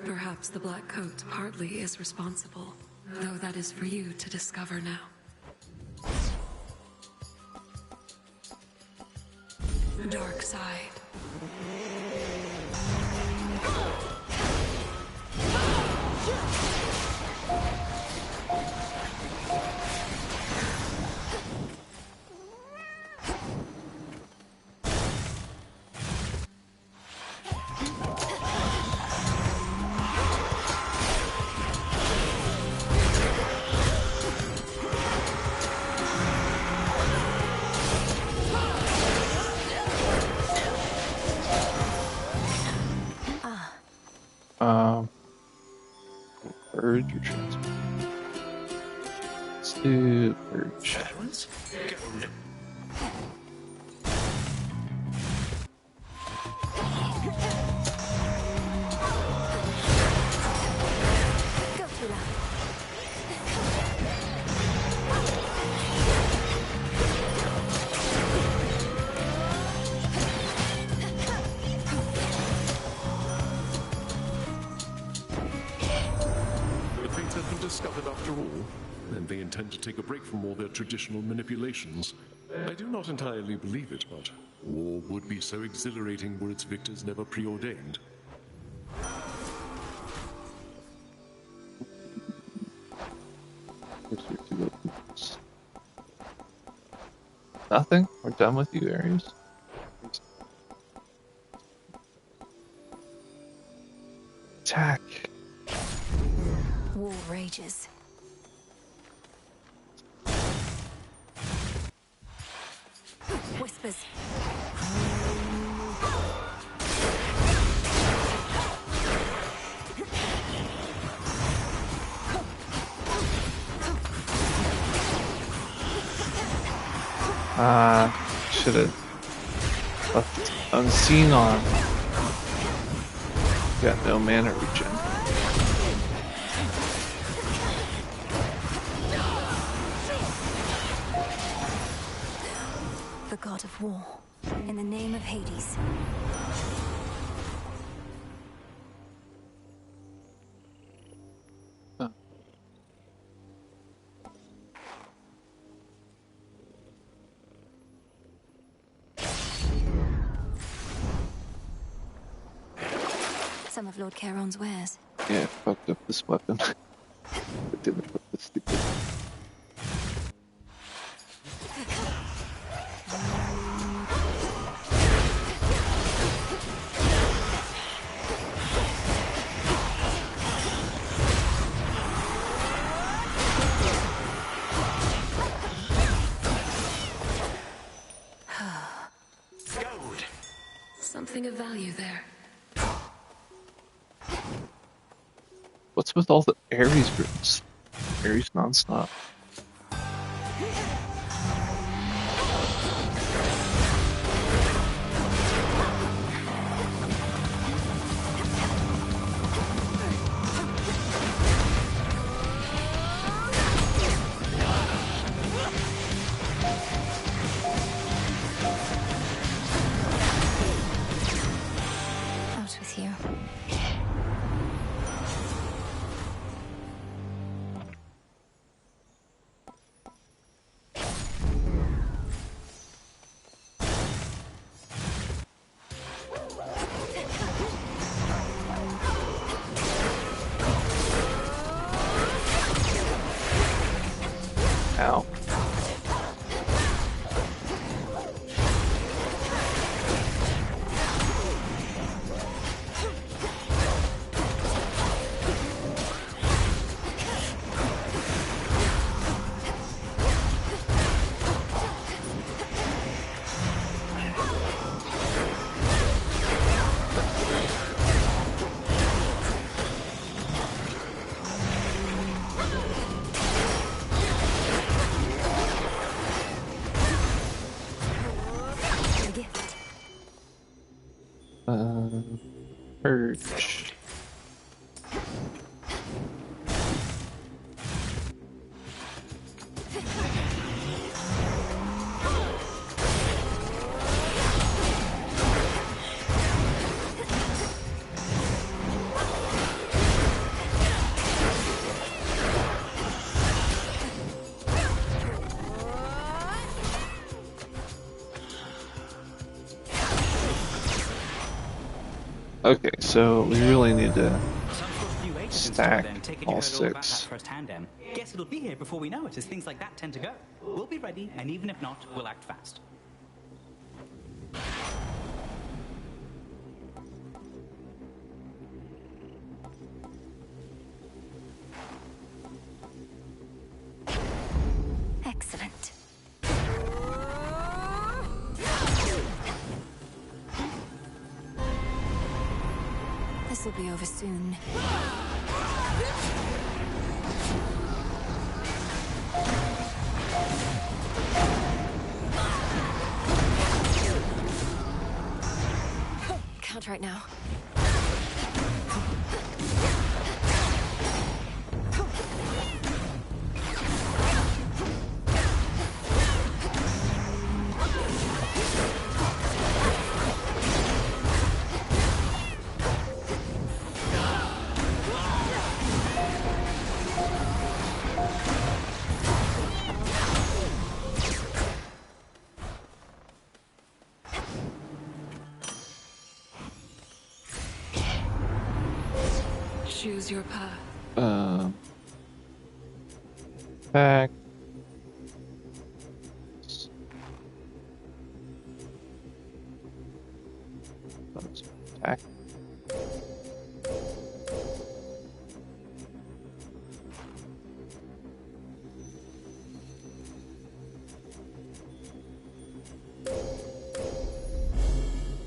Perhaps the Black Coat partly is responsible, though that is for you to discover now. Dark side. Purge or transfer? Let's do purge. Discovered after all, and they intend to take a break from all their traditional manipulations. I do not entirely believe it, but war would be so exhilarating were its victors never preordained. Nothing? We're done with you, Ares? Attack. War rages. Whispers. Should have left unseen on. Got no mana regen. The god of war, in the name of Hades. some of Lord Charon's wares. Yeah, I fucked up this weapon. I didn't put the stupid. Something of value there. What's with all the Ares groups? Ares nonstop. Out with you. Ow. Purge. Okay, so we really need to stack all 6. Guess it'll be here before we know it, as things like that tend to go. We'll be ready, and even if not, we'll act fast. Excellent. This will be over soon. Can't right now. Choose your path. Back. Attack.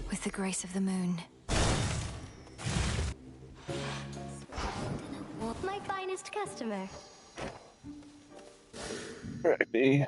With the grace of the moon. My finest customer. Right, B.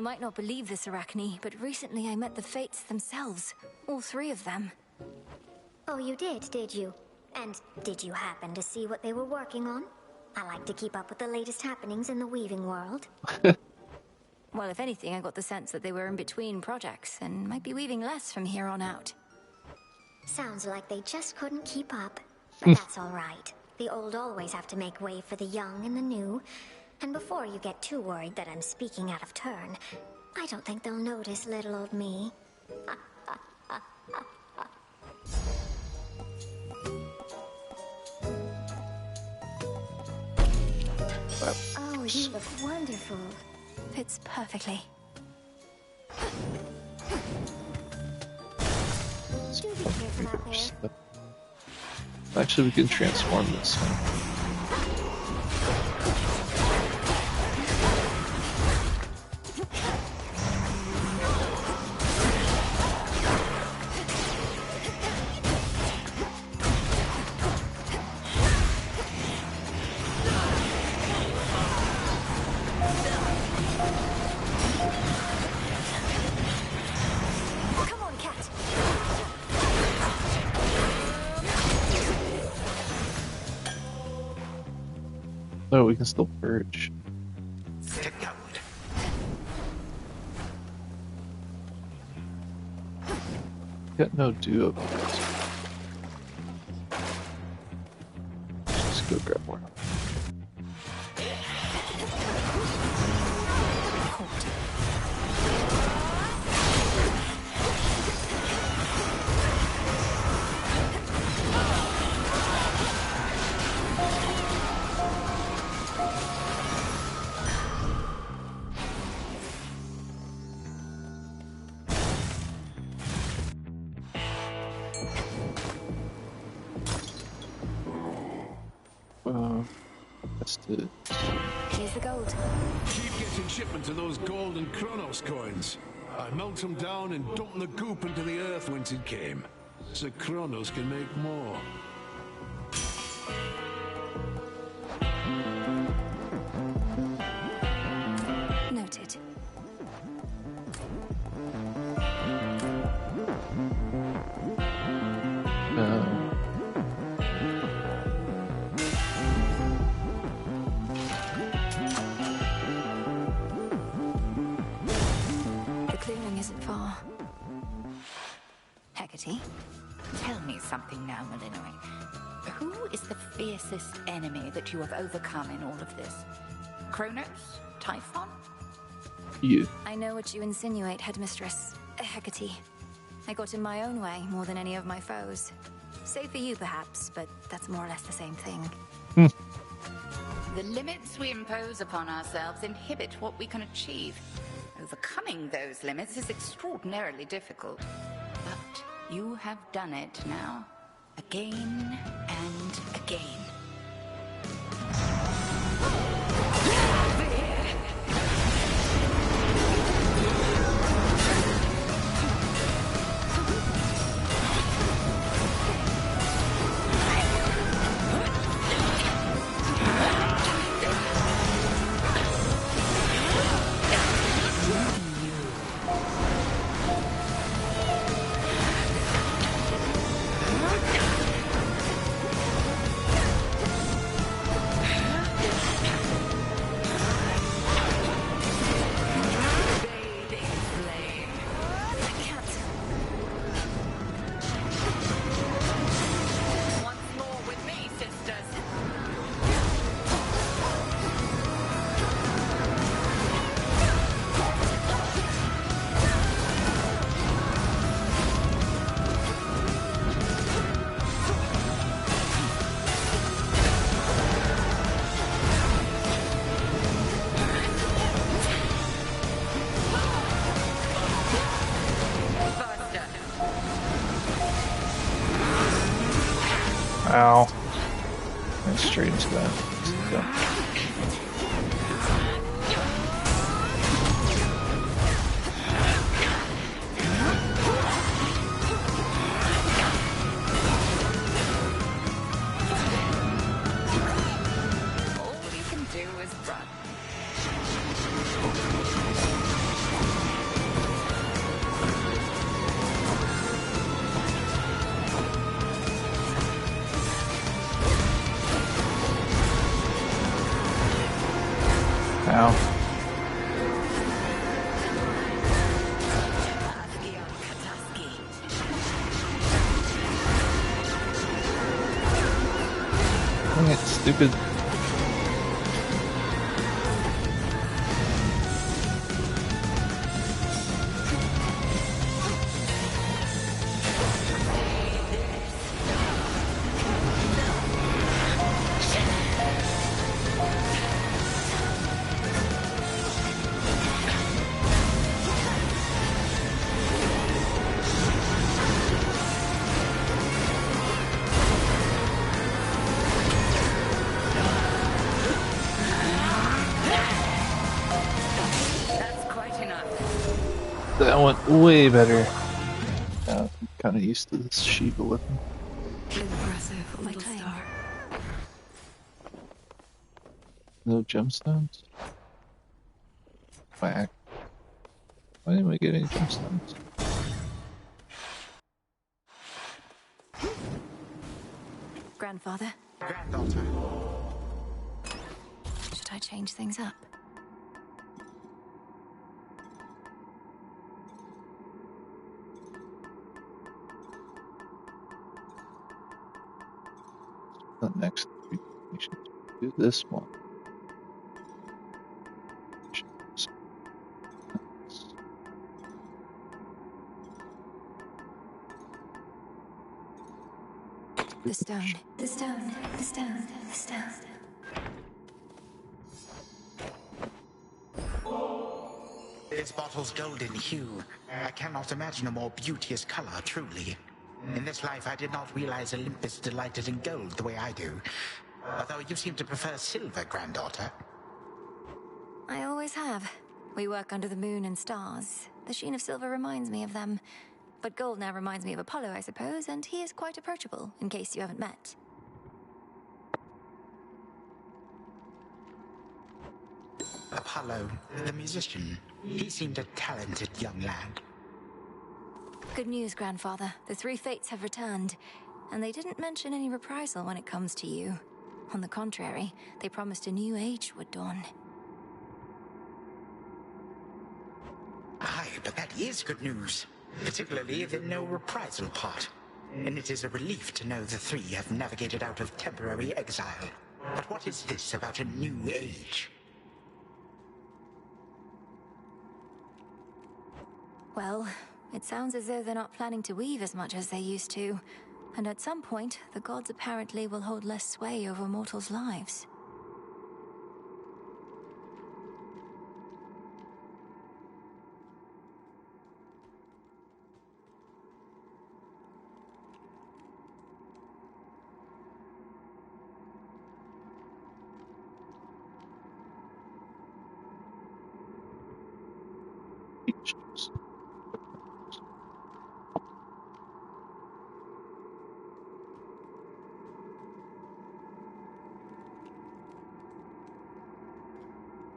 might not believe this, Arachne, but recently I met the Fates themselves. All three of them. Oh, you did you? And did you happen to see what they were working on? I like to keep up with the latest happenings in the weaving world. Well, if anything, I got the sense that they were in between projects and might be weaving less from here on out. Sounds like they just couldn't keep up. But that's all right. The old always have to make way for the young and the new. And before you get too worried that I'm speaking out of turn, I don't think they'll notice little old me. Oh, you look wonderful. Fits perfectly. Do be careful out there. Actually, we can transform this one. Oh, we can still purge. Got no duo points. Just go grab more. Here's the gold. Keep getting shipments of those gold and Kronos coins. I melt them down and dump the goop into the earth whence it came, so Kronos can make more. Noted. Far. Hecate? Tell me something now, Malinoi. Who is the fiercest enemy that you have overcome in all of this? Kronos? Typhon? You. I know what you insinuate, Headmistress. Hecate. I got in my own way more than any of my foes. Save for you, perhaps, but that's more or less the same thing. The limits we impose upon ourselves inhibit what we can achieve. Overcoming those limits is extraordinarily difficult. But you have done it now, again and again. Ow. And straight into that. Go. All you can do is run. Stupid. That went way better. I'm kind of used to this Shiva weapon. Impressive little star. No gemstones? Whack. Why didn't we get any gemstones? Grandfather? Granddaughter. Should I change things up? The next three nations. Do this one. The stone. The stone. The stone. The stone. This bottle's golden hue. I cannot imagine a more beauteous color, truly. In this life, I did not realize Olympus delighted in gold the way I do. Although you seem to prefer silver, granddaughter. I always have. We work under the moon and stars. The sheen of silver reminds me of them. But gold now reminds me of Apollo, I suppose, and he is quite approachable, in case you haven't met. Apollo, the musician. He seemed a talented young lad. Good news, Grandfather. The three fates have returned, and they didn't mention any reprisal when it comes to you. On the contrary, they promised a new age would dawn. Aye, but that is good news. Particularly the no reprisal part. And it is a relief to know the three have navigated out of temporary exile. But what is this about a new age? Well, it sounds as though they're not planning to weave as much as they used to. And at some point, the gods apparently will hold less sway over mortals' lives.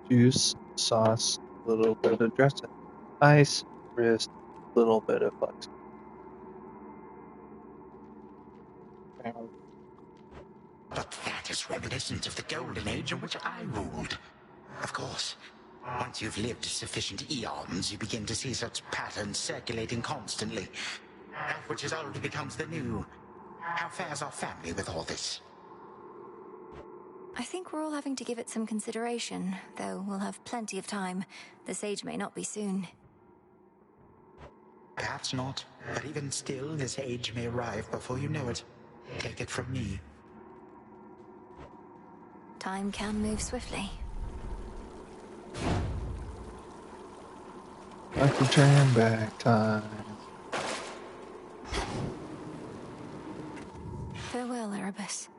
Juice, sauce, a little bit of dressing. Ice, wrist, little bit of flex. But that is reminiscent of the golden age in which I ruled. Of course, once you've lived sufficient eons, you begin to see such patterns circulating constantly. That which is old becomes the new. How fares our family with all this? I think we're all having to give it some consideration, though we'll have plenty of time. The sage may not be soon. Perhaps not, but even still, this age may arrive before you know it. Take it from me. Time can move swiftly. I can turn back time. Farewell, Erebus.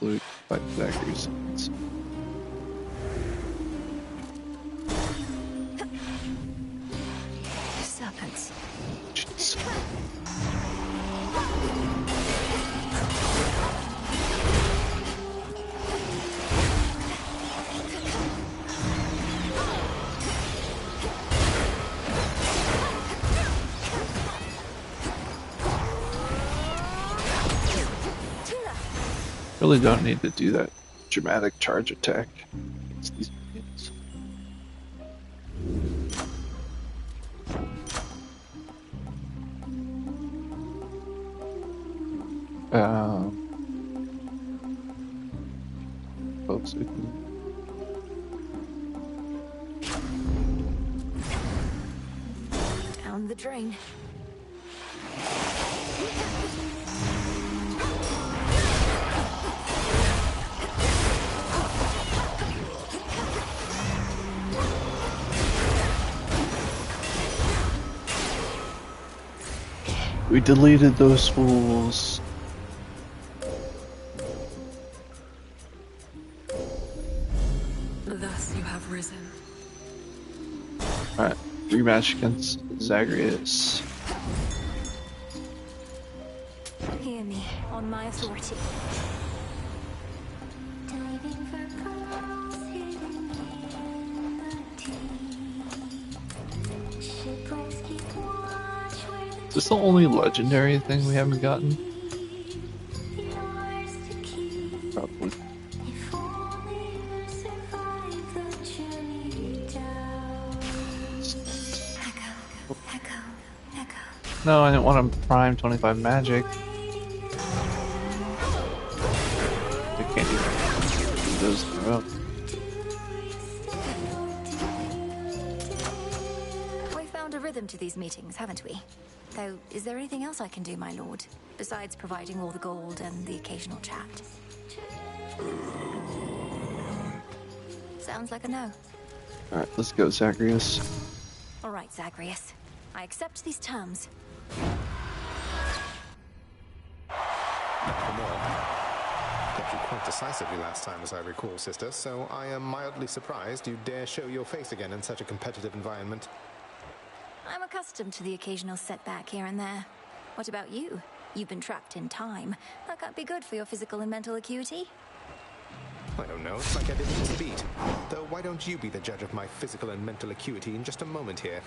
Blue fight daggers. Serpents. Jeez. Really don't need to do that dramatic charge attack against these minions. Folks, we can... Down the drain. We deleted those fools. Thus you have risen. Alright, rematch against Zagreus. Hear me, on my authority. Is this the only legendary thing we haven't gotten? Probably. No, I didn't want to prime 25 magic. I can't even do those in a row. We've found a rhythm to these meetings, haven't we? Though, is there anything else I can do, my lord? Besides providing all the gold and the occasional chat? Sounds like a no. Alright, let's go, Zagreus. Alright, Zagreus. I accept these terms. For more. Got you quite decisively last time, as I recall, sister, so I am mildly surprised you dare show your face again in such a competitive environment. I'm accustomed to the occasional setback here and there. What about you? You've been trapped in time. That can't be good for your physical and mental acuity. I don't know, it's like I didn't miss a beat. Though why don't you be the judge of my physical and mental acuity in just a moment here?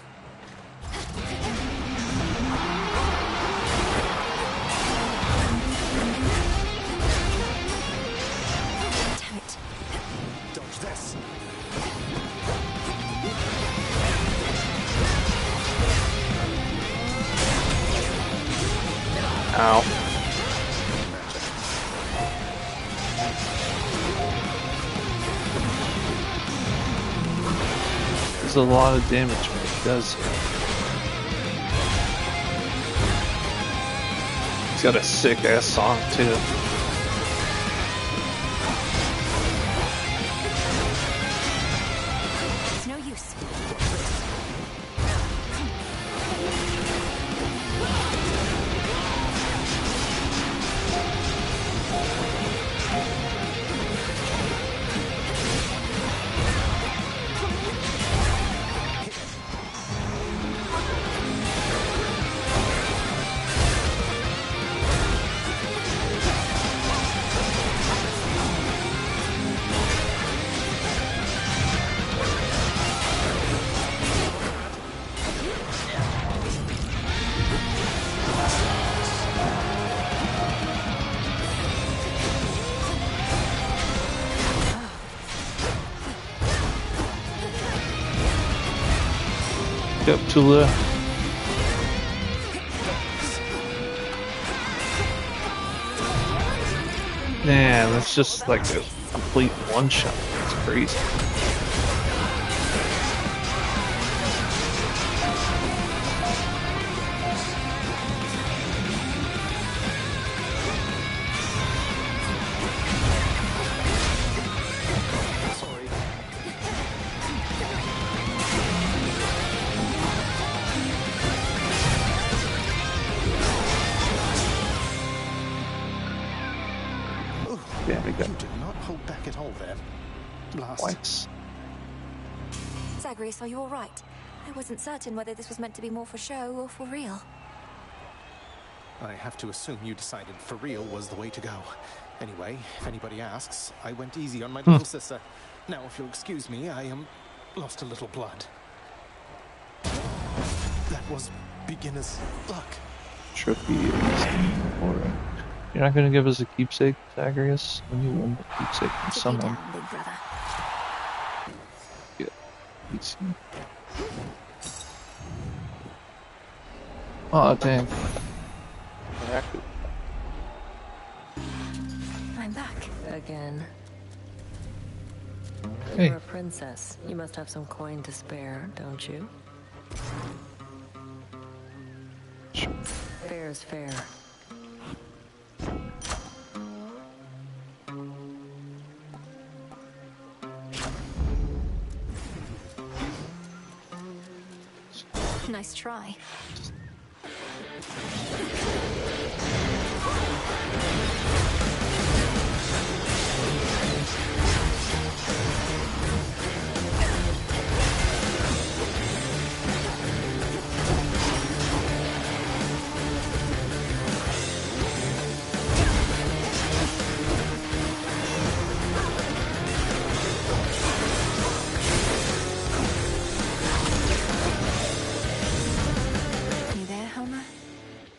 Damn it. Dodge this. Ow. There's a lot of damage when it does. He's got a sick ass song too. It's no use. Up Tula. Man, that's just like a complete one shot. It's crazy. Damn, we got You did not hold back at all there. Blast. twice. Zagreus, are you alright? I wasn't certain whether this was meant to be more for show or for real. I have to assume you decided for real was the way to go. Anyway, if anybody asks, I went easy on my little sister. Now, if you'll excuse me, I lost a little blood. That was beginner's luck. Trophy is alright. You're not gonna give us a keepsake, Zagreus? We need one more keepsake from someone. Down, big brother. Yeah. Easy. Oh dang. I'm back. Again. Hey. You're a princess. You must have some coin to spare, don't you? Fair is fair. Nice try.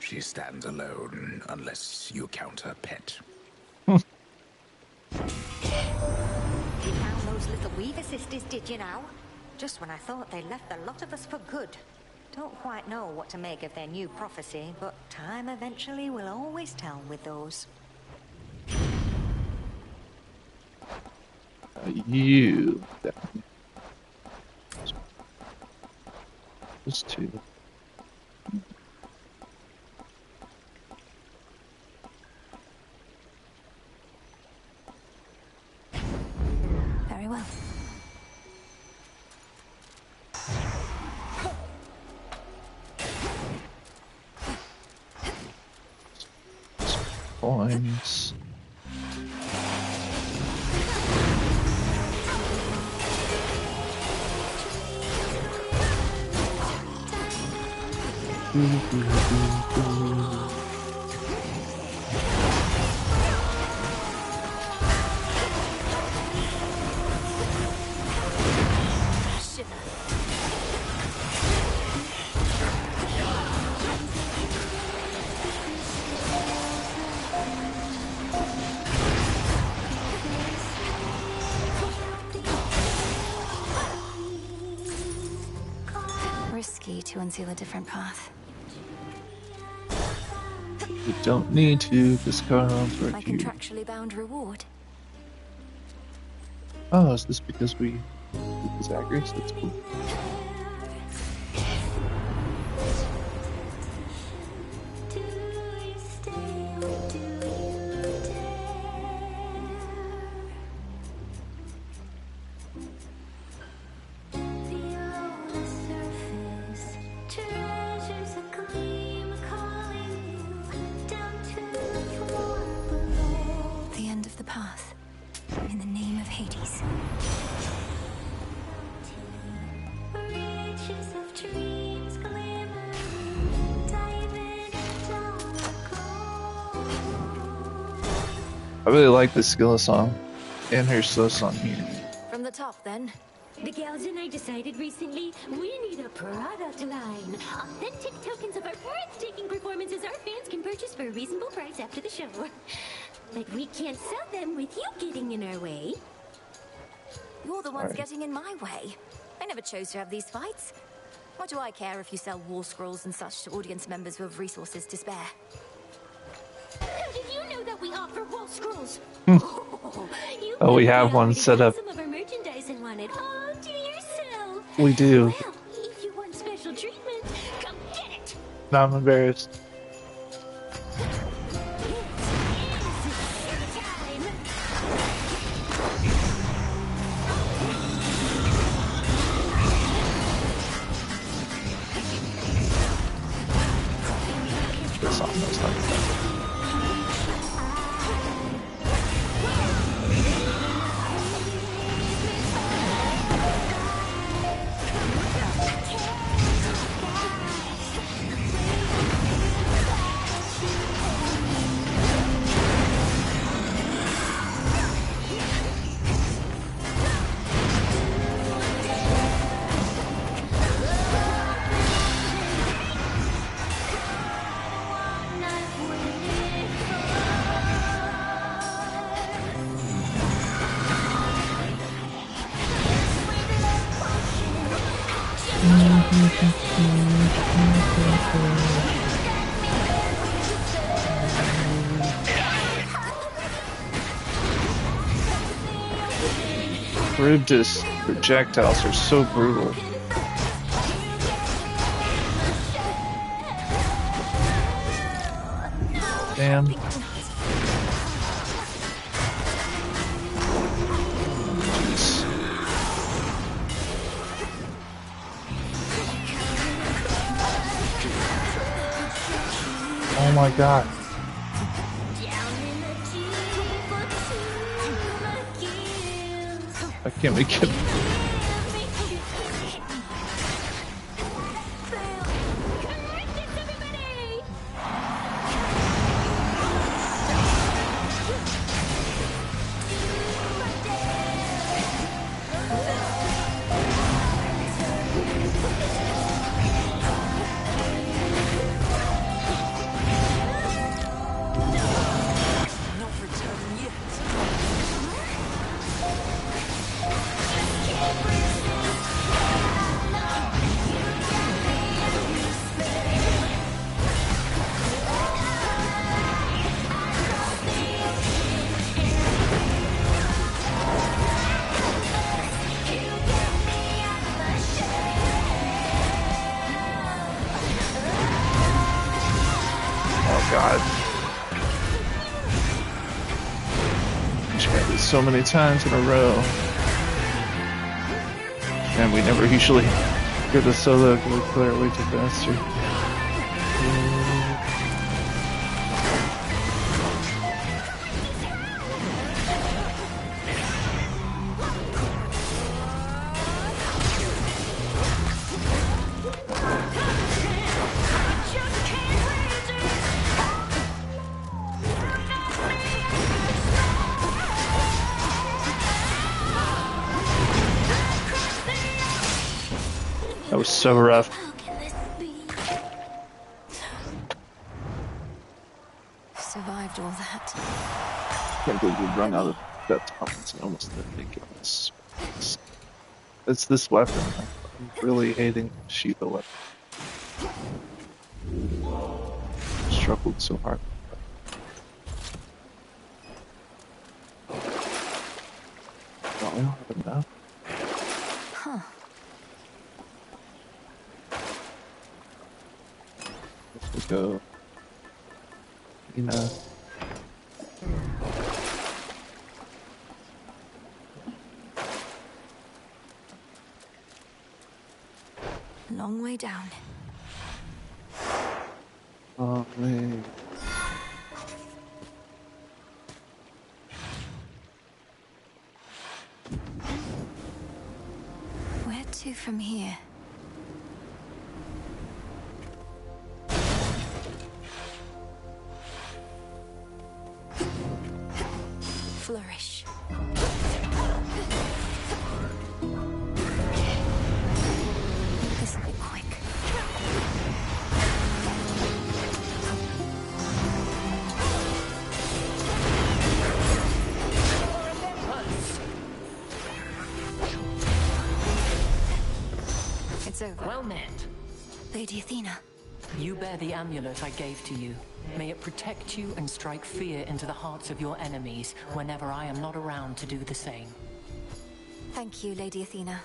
She stands alone, unless you count her pet. You found those little Weaver sisters, did you now? Just when I thought they left the lot of us for good. Don't quite know what to make of their new prophecy, but time eventually will always tell with those. You definitely. Those two. Very well. Coins. Risky to unseal a different path. You don't need to, because Carnon's My right here. contractually bound reward. Oh, is this because we did the Zagreus? That's cool. The end of the path. In the name of Hades. I really like the Skilla song and her slow song here. From the top, then. The gals and I decided recently we need a product line. Authentic tokens of our breathtaking performances our fans can purchase for a reasonable price after the show. But we can't sell them with you getting in our way. You're the ones Sorry. getting in my way. I never chose to have these fights. What do I care if you sell war scrolls and such to audience members who have resources to spare? How did you know that we offer wall scrolls? Oh, we have one set up. Some of our merchandise and wanted all to yourself. We do. Well, if you want special treatment, come get it. Now I'm embarrassed. This song knows how to do that. Charybdis projectiles are so brutal. Damn. Jeez. Oh my god. I can't make it. So many times in a row, and we never usually get a solo because we play our way too faster. That was so rough. Survived all that. Can't believe we've run out of that tolerance and almost ridiculous. It's this weapon. I'm really hating Shiva weapon. Struggled so hard. Well, I don't have enough. Huh. We go, you know. Long way down. Oh man. Where to from here? Flourish. This'll be quick. It's over. Well met. Lady Athena. You bear the amulet I gave to you. May it protect you and strike fear into the hearts of your enemies whenever I am not around to do the same. Thank you, Lady Athena.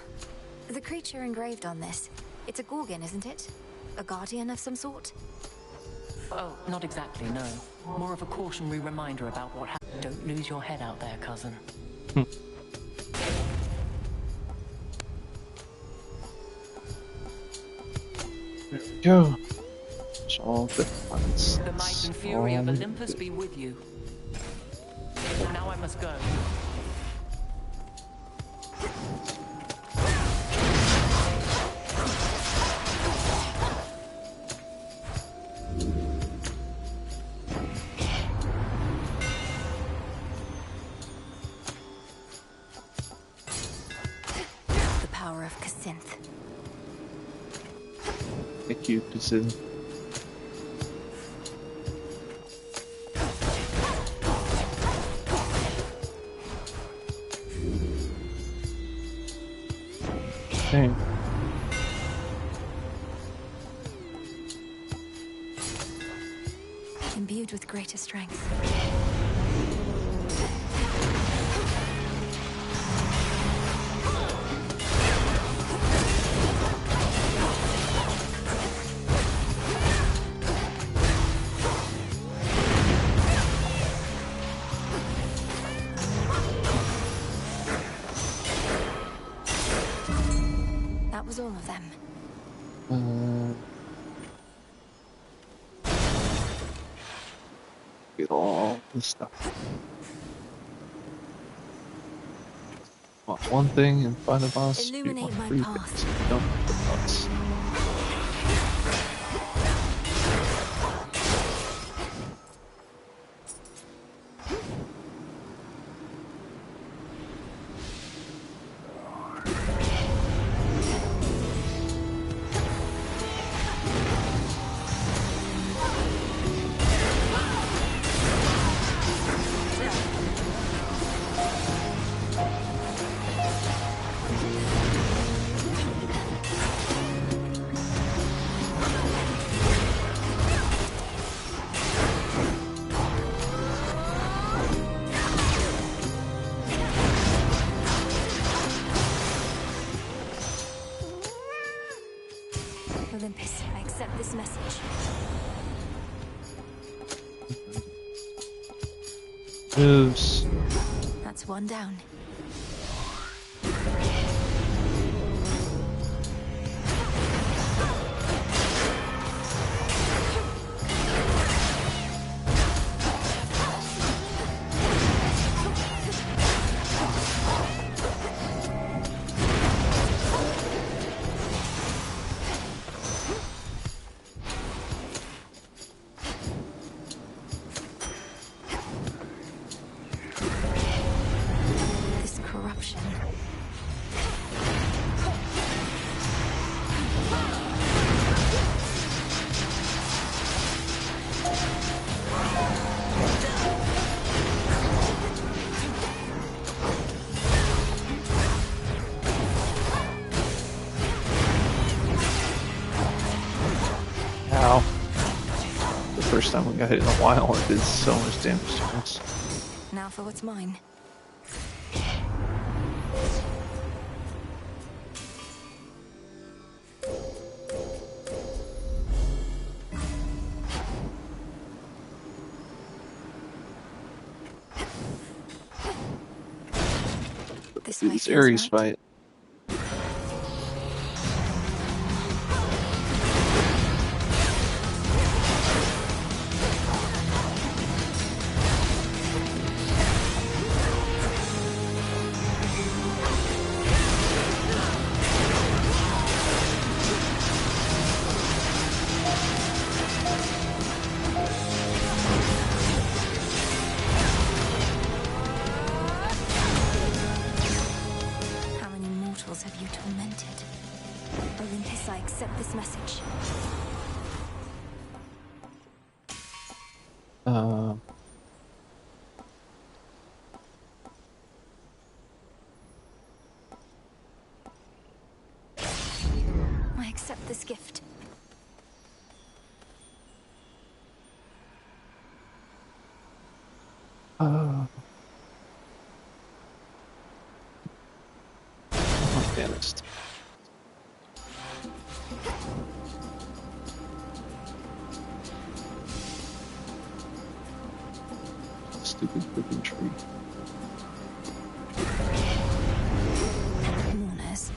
The creature engraved on this, it's a Gorgon, isn't it? A guardian of some sort? Oh, not exactly, no. More of a cautionary reminder about what happened. Don't lose your head out there, cousin. There we go. All the ones. The might and fury of Olympus be with you. Now I must go. The power of Cassynth. Thank you, Cassynth. Okay. Imbued with greater strength. That was all of them. Get all this stuff. Want one thing and find a boss. Illuminate my three path. things. Don't want the boss. Olympus, I accept this message. Moves. That's one down. This corruption. Ow. The first time we got hit in a while, it did so much damage to us. Now for what's mine. This way This feels Ares right. fight. How many mortals have you tormented? Olympus, I accept this message. I accept this gift. Vanished. Stupid freaking tree. Mourners.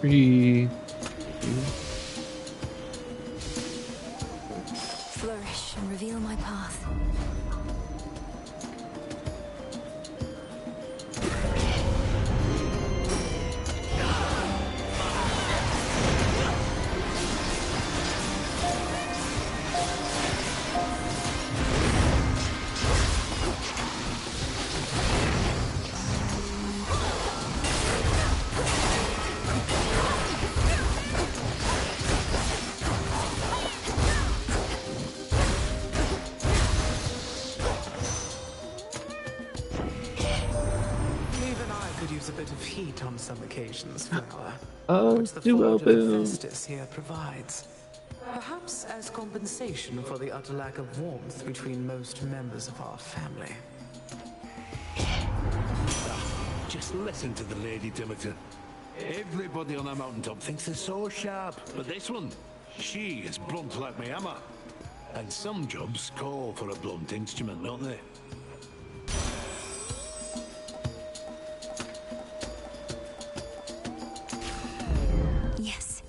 Tree. Flourish and reveal my path. some occasions, flower. Oh, which the duo Forge of boom. Hephaestus here provides. Perhaps as compensation for the utter lack of warmth between most members of our family. Just listen to the lady, Demeter. Everybody on that mountaintop thinks they're so sharp, but this one, she is blunt like my hammer. And some jobs call for a blunt instrument, don't they? Yes.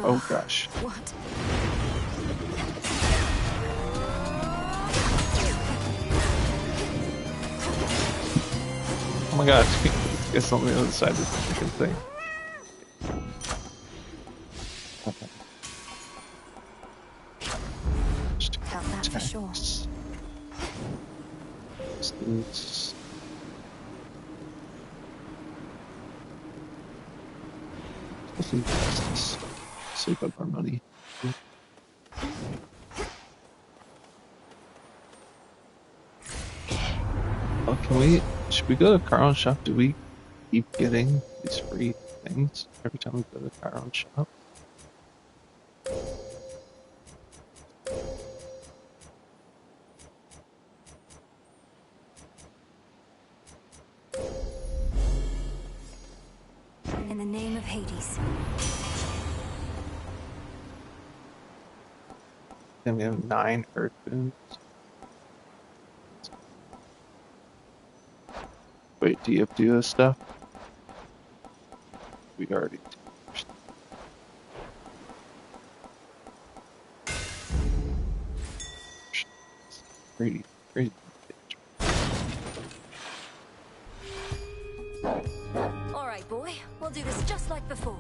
Oh gosh. What? Oh my god, it's on the other side of the freaking thing. Felt that for sure. Save up our money. Oh, should we go to Carl's shop? Do we keep getting these free things every time we go to Carl's shop? In the name of Hades. Then we have 9 earth boons. Wait, do you have to do this stuff? We already did. Crazy, crazy. All right, boy. We'll do this just like before.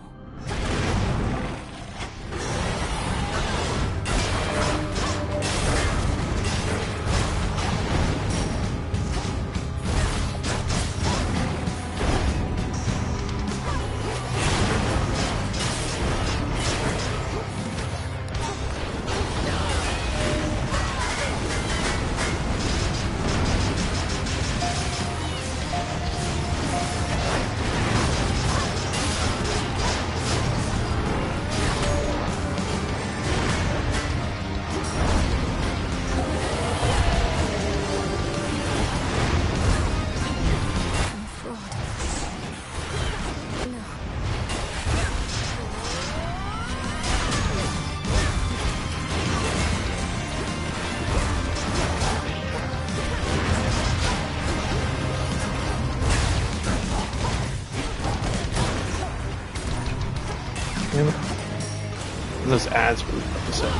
Those ads for the episode.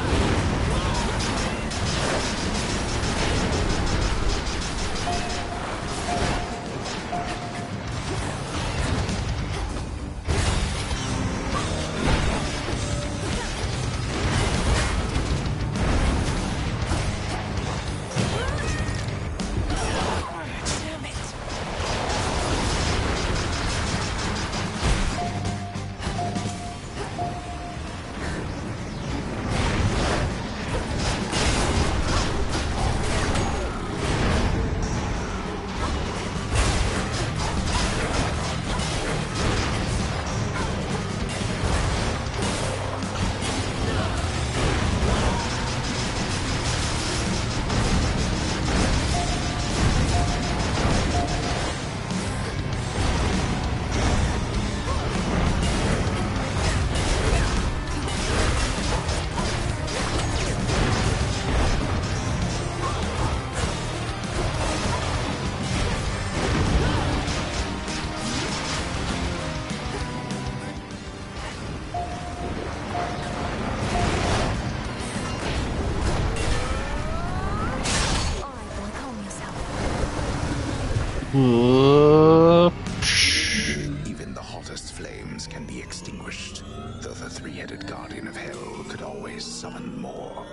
Even the hottest flames can be extinguished. The three-headed guardian of hell could always summon more.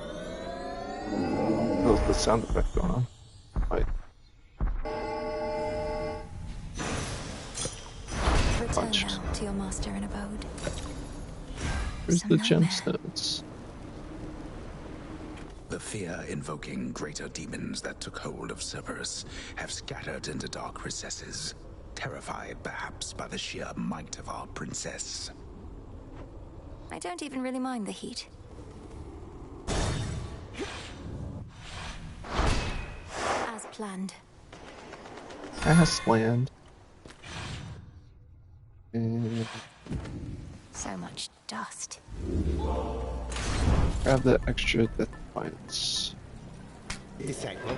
What's the sound effect going on? Wait. Return now to your master in abode. Where's the gemstones? The fear-invoking greater demons that took hold of Cerberus have scattered into dark recesses, terrified perhaps by the sheer might of our princess. I don't even really mind the heat. As planned. Grassland. And So much dust. grab that extra death defiance. Disciple.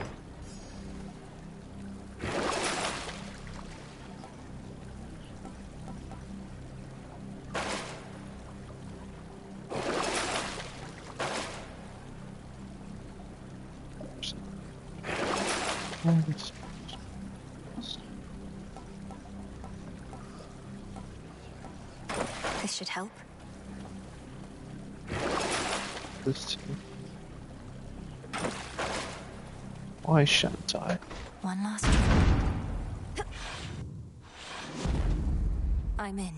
This should help. This too. Why shan't I? One last try. I'm in.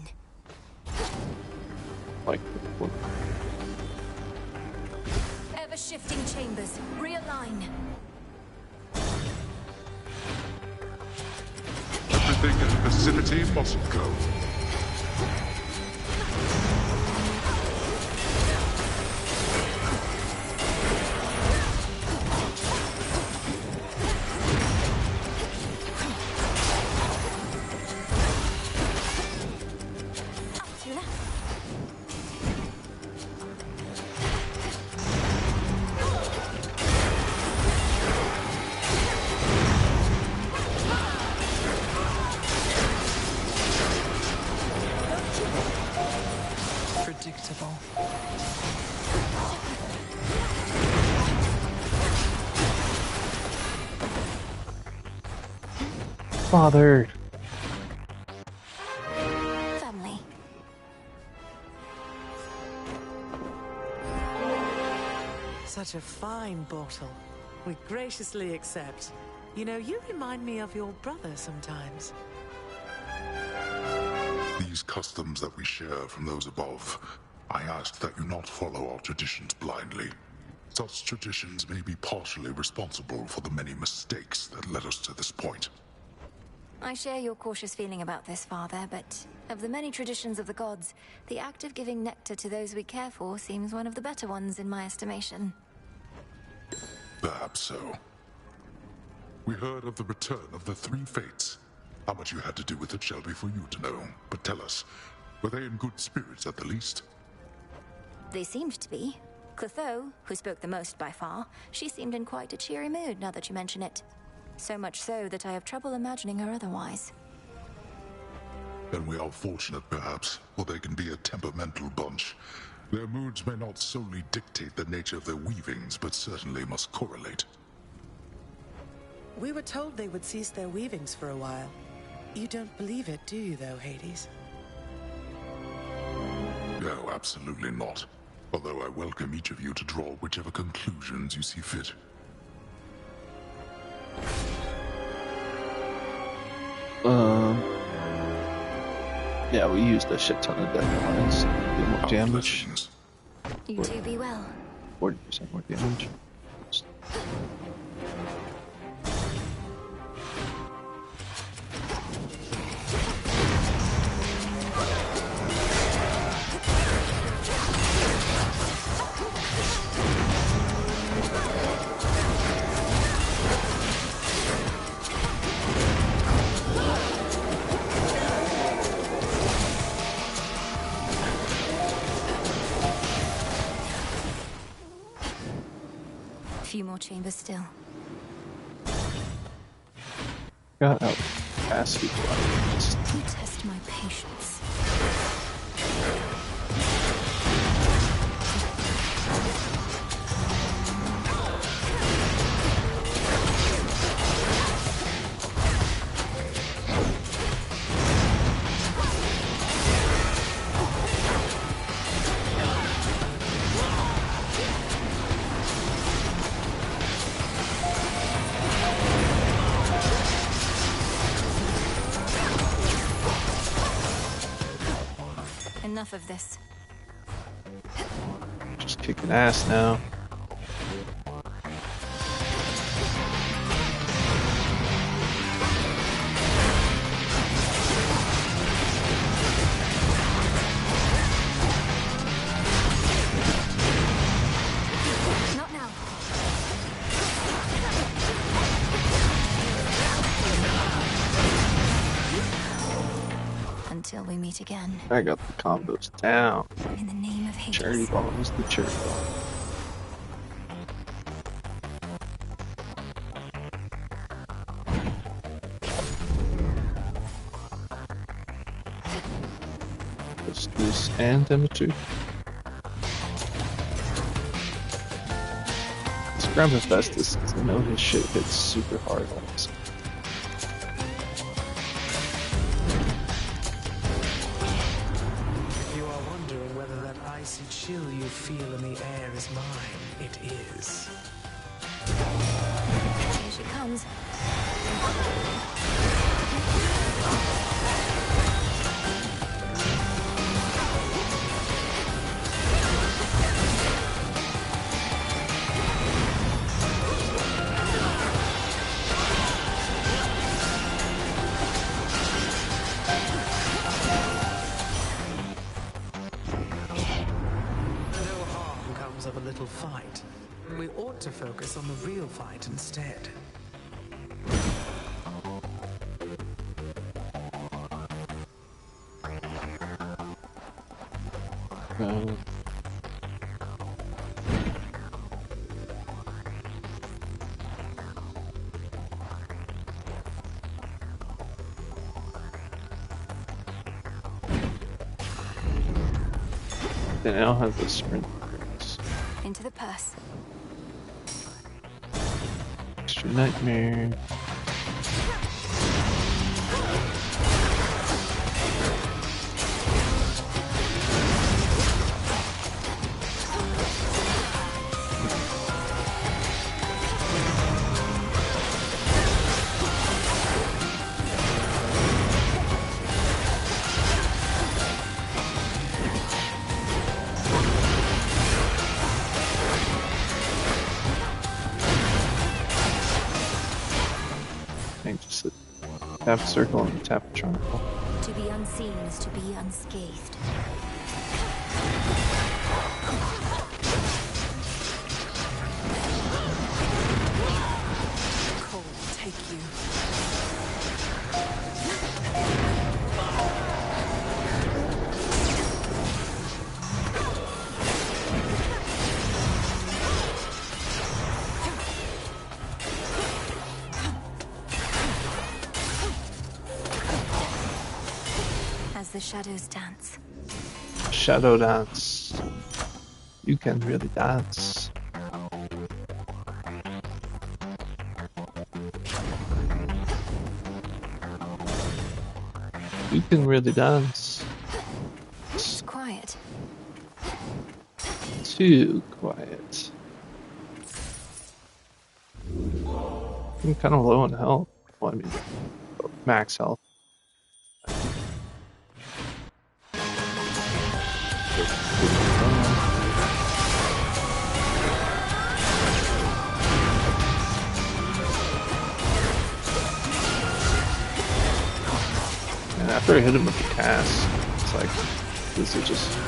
Like, what? Ever-shifting chambers. Realign. Everything in the vicinity mustn't go. Predictable. Father. Family. Such a fine bottle. We graciously accept. You know, you remind me of your brother sometimes. These customs that we share from those above, I ask that you not follow our traditions blindly. Such traditions may be partially responsible for the many mistakes that led us to this point. I share your cautious feeling about this, Father, but of the many traditions of the gods, the act of giving nectar to those we care for seems one of the better ones in my estimation. Perhaps so. We heard of the return of the three fates. How much you had to do with it shall be for you to know, but tell us, were they in good spirits at the least? They seemed to be. Clotho, who spoke the most by far, she seemed in quite a cheery mood now that you mention it. So much so that I have trouble imagining her otherwise. Then we are fortunate, perhaps, for they can be a temperamental bunch. Their moods may not solely dictate the nature of their weavings, but certainly must correlate. We were told they would cease their weavings for a while. You don't believe it, do you, though, Hades? No, absolutely not. Although I welcome each of you to draw whichever conclusions you see fit. Yeah, we used a shit ton of death lines. Do more damage. You do be well. 40% more damage. A few more chambers still. Got out capacity. You test my patience. Enough of this. Just kicking ass now. Not now. Until we meet again. I got the combos down. In the name of Hades. Charity ball is the charity ball. This and Demeter. This Graham Hephaestus, because I know his shit hits super hard on this. If you are wondering whether that icy chill you feel in the air is mine, it is. Here she comes. No harm comes of a little fight. We ought to focus on the real fight instead. Then I'll have the sprint. Into the purse. Extra nightmare. Tap circle and tap a triangle. To be unseen is to be unscathed. Cold, take you. As the shadows dance. Shadow dance. You can really dance. You can really dance. It's quiet. Too quiet. I'm kind of low in health. Well, I mean, max health. And after I hit him with the cast, it's like, this is just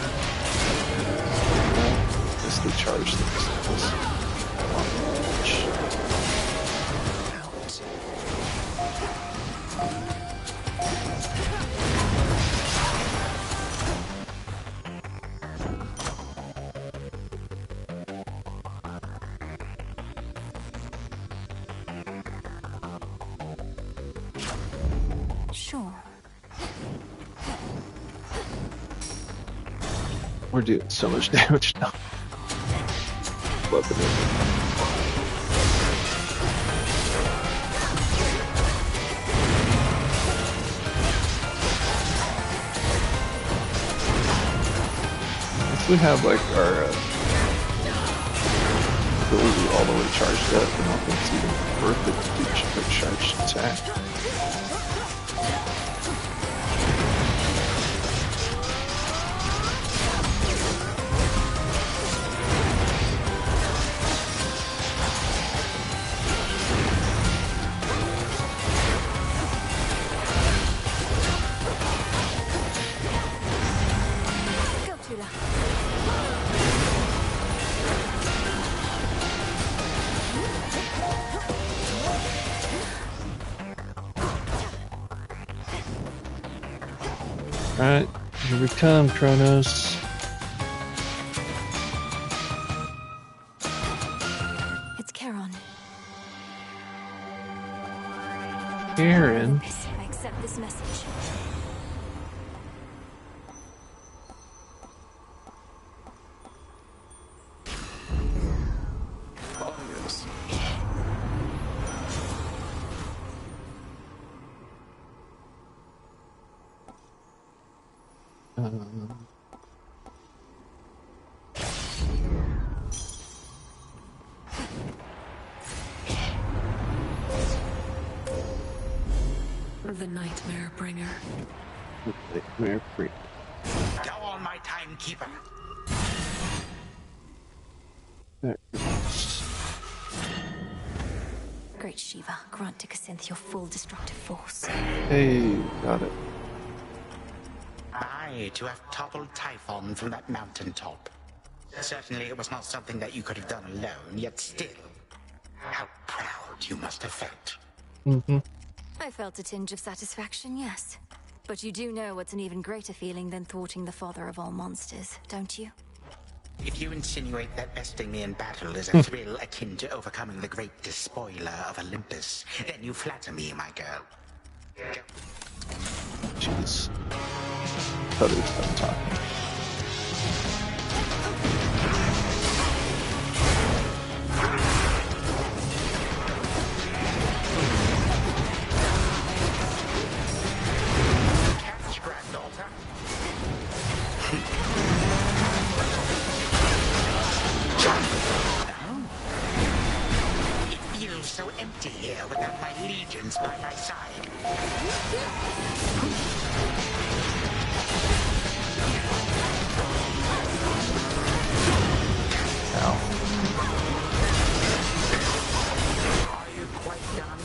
the charge things. Sure. We're doing so much damage now. Loving it. Once we have like our ability all the way charged up, I don't think it's even worth it to do a charged attack. we come, Kronos. It's Charon. Charon? I accept this message. Oh, yes. The Nightmare Bringer. We're free. Go on, my timekeeper. There. Great Shiva, grant to Cassynth your full destructive force. Hey, got it. Aye, to have toppled Typhon from that mountaintop. Certainly it was not something that you could have done alone, yet still. How proud you must have felt. Mm-hmm. I felt a tinge of satisfaction, yes. But you do know what's an even greater feeling than thwarting the father of all monsters, don't you? If you insinuate that besting me in battle is a thrill akin to overcoming the great despoiler of Olympus, then you flatter me, my girl. Jeez. Thought it was done talking. Catch, granddaughter. It feels so empty here without my legions by my side. Ow. Are you quite done?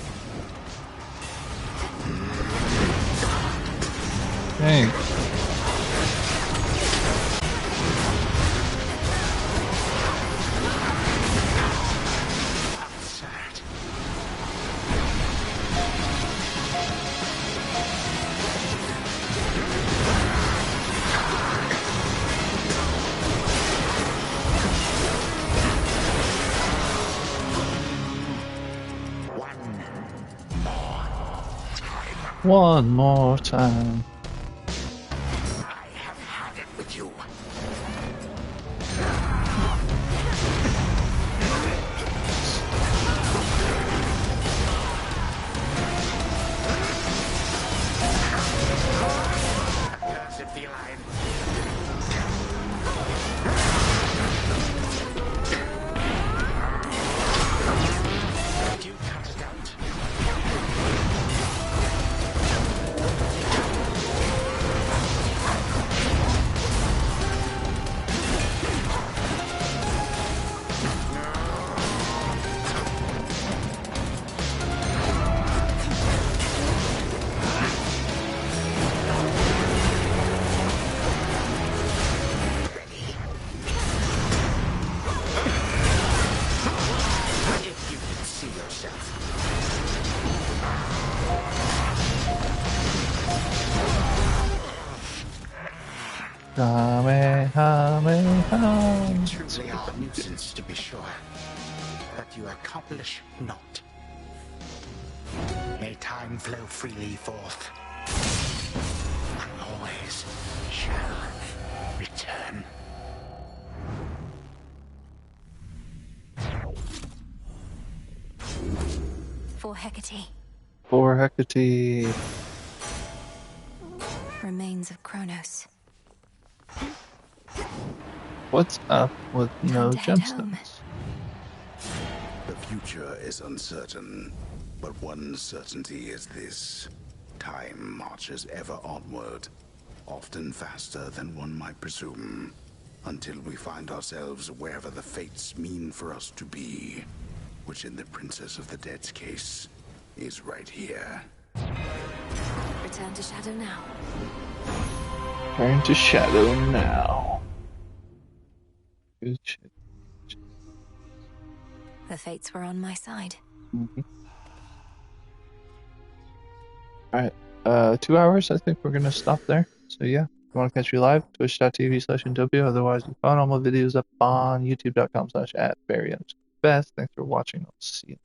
Thanks. Absurd. One more time. I have had it with you. Accursed feline. Did you cut it out? If you could see yourself. Kamehameha. You truly are a nuisance, to be sure, but you accomplish naught. May time flow freely forth. I always shall return. For Hecate, For Hecate. remains of Kronos. What's up with no Time to head home. gemstones? The future is uncertain, but one certainty is this. Time marches ever onward, often faster than one might presume, until we find ourselves wherever the fates mean for us to be, which in the Princess of the Dead's case is right here. Return to Shadow now. Turn to Shadow now. Good shit. The fates were on my side. Mm-hmm. Alright, 2 hours, I think we're gonna stop there. So yeah, you want to catch me live, twitch.tv/Utopia. Otherwise, you find all my videos up on youtube.com/@Best. Thanks for watching. I'll see you.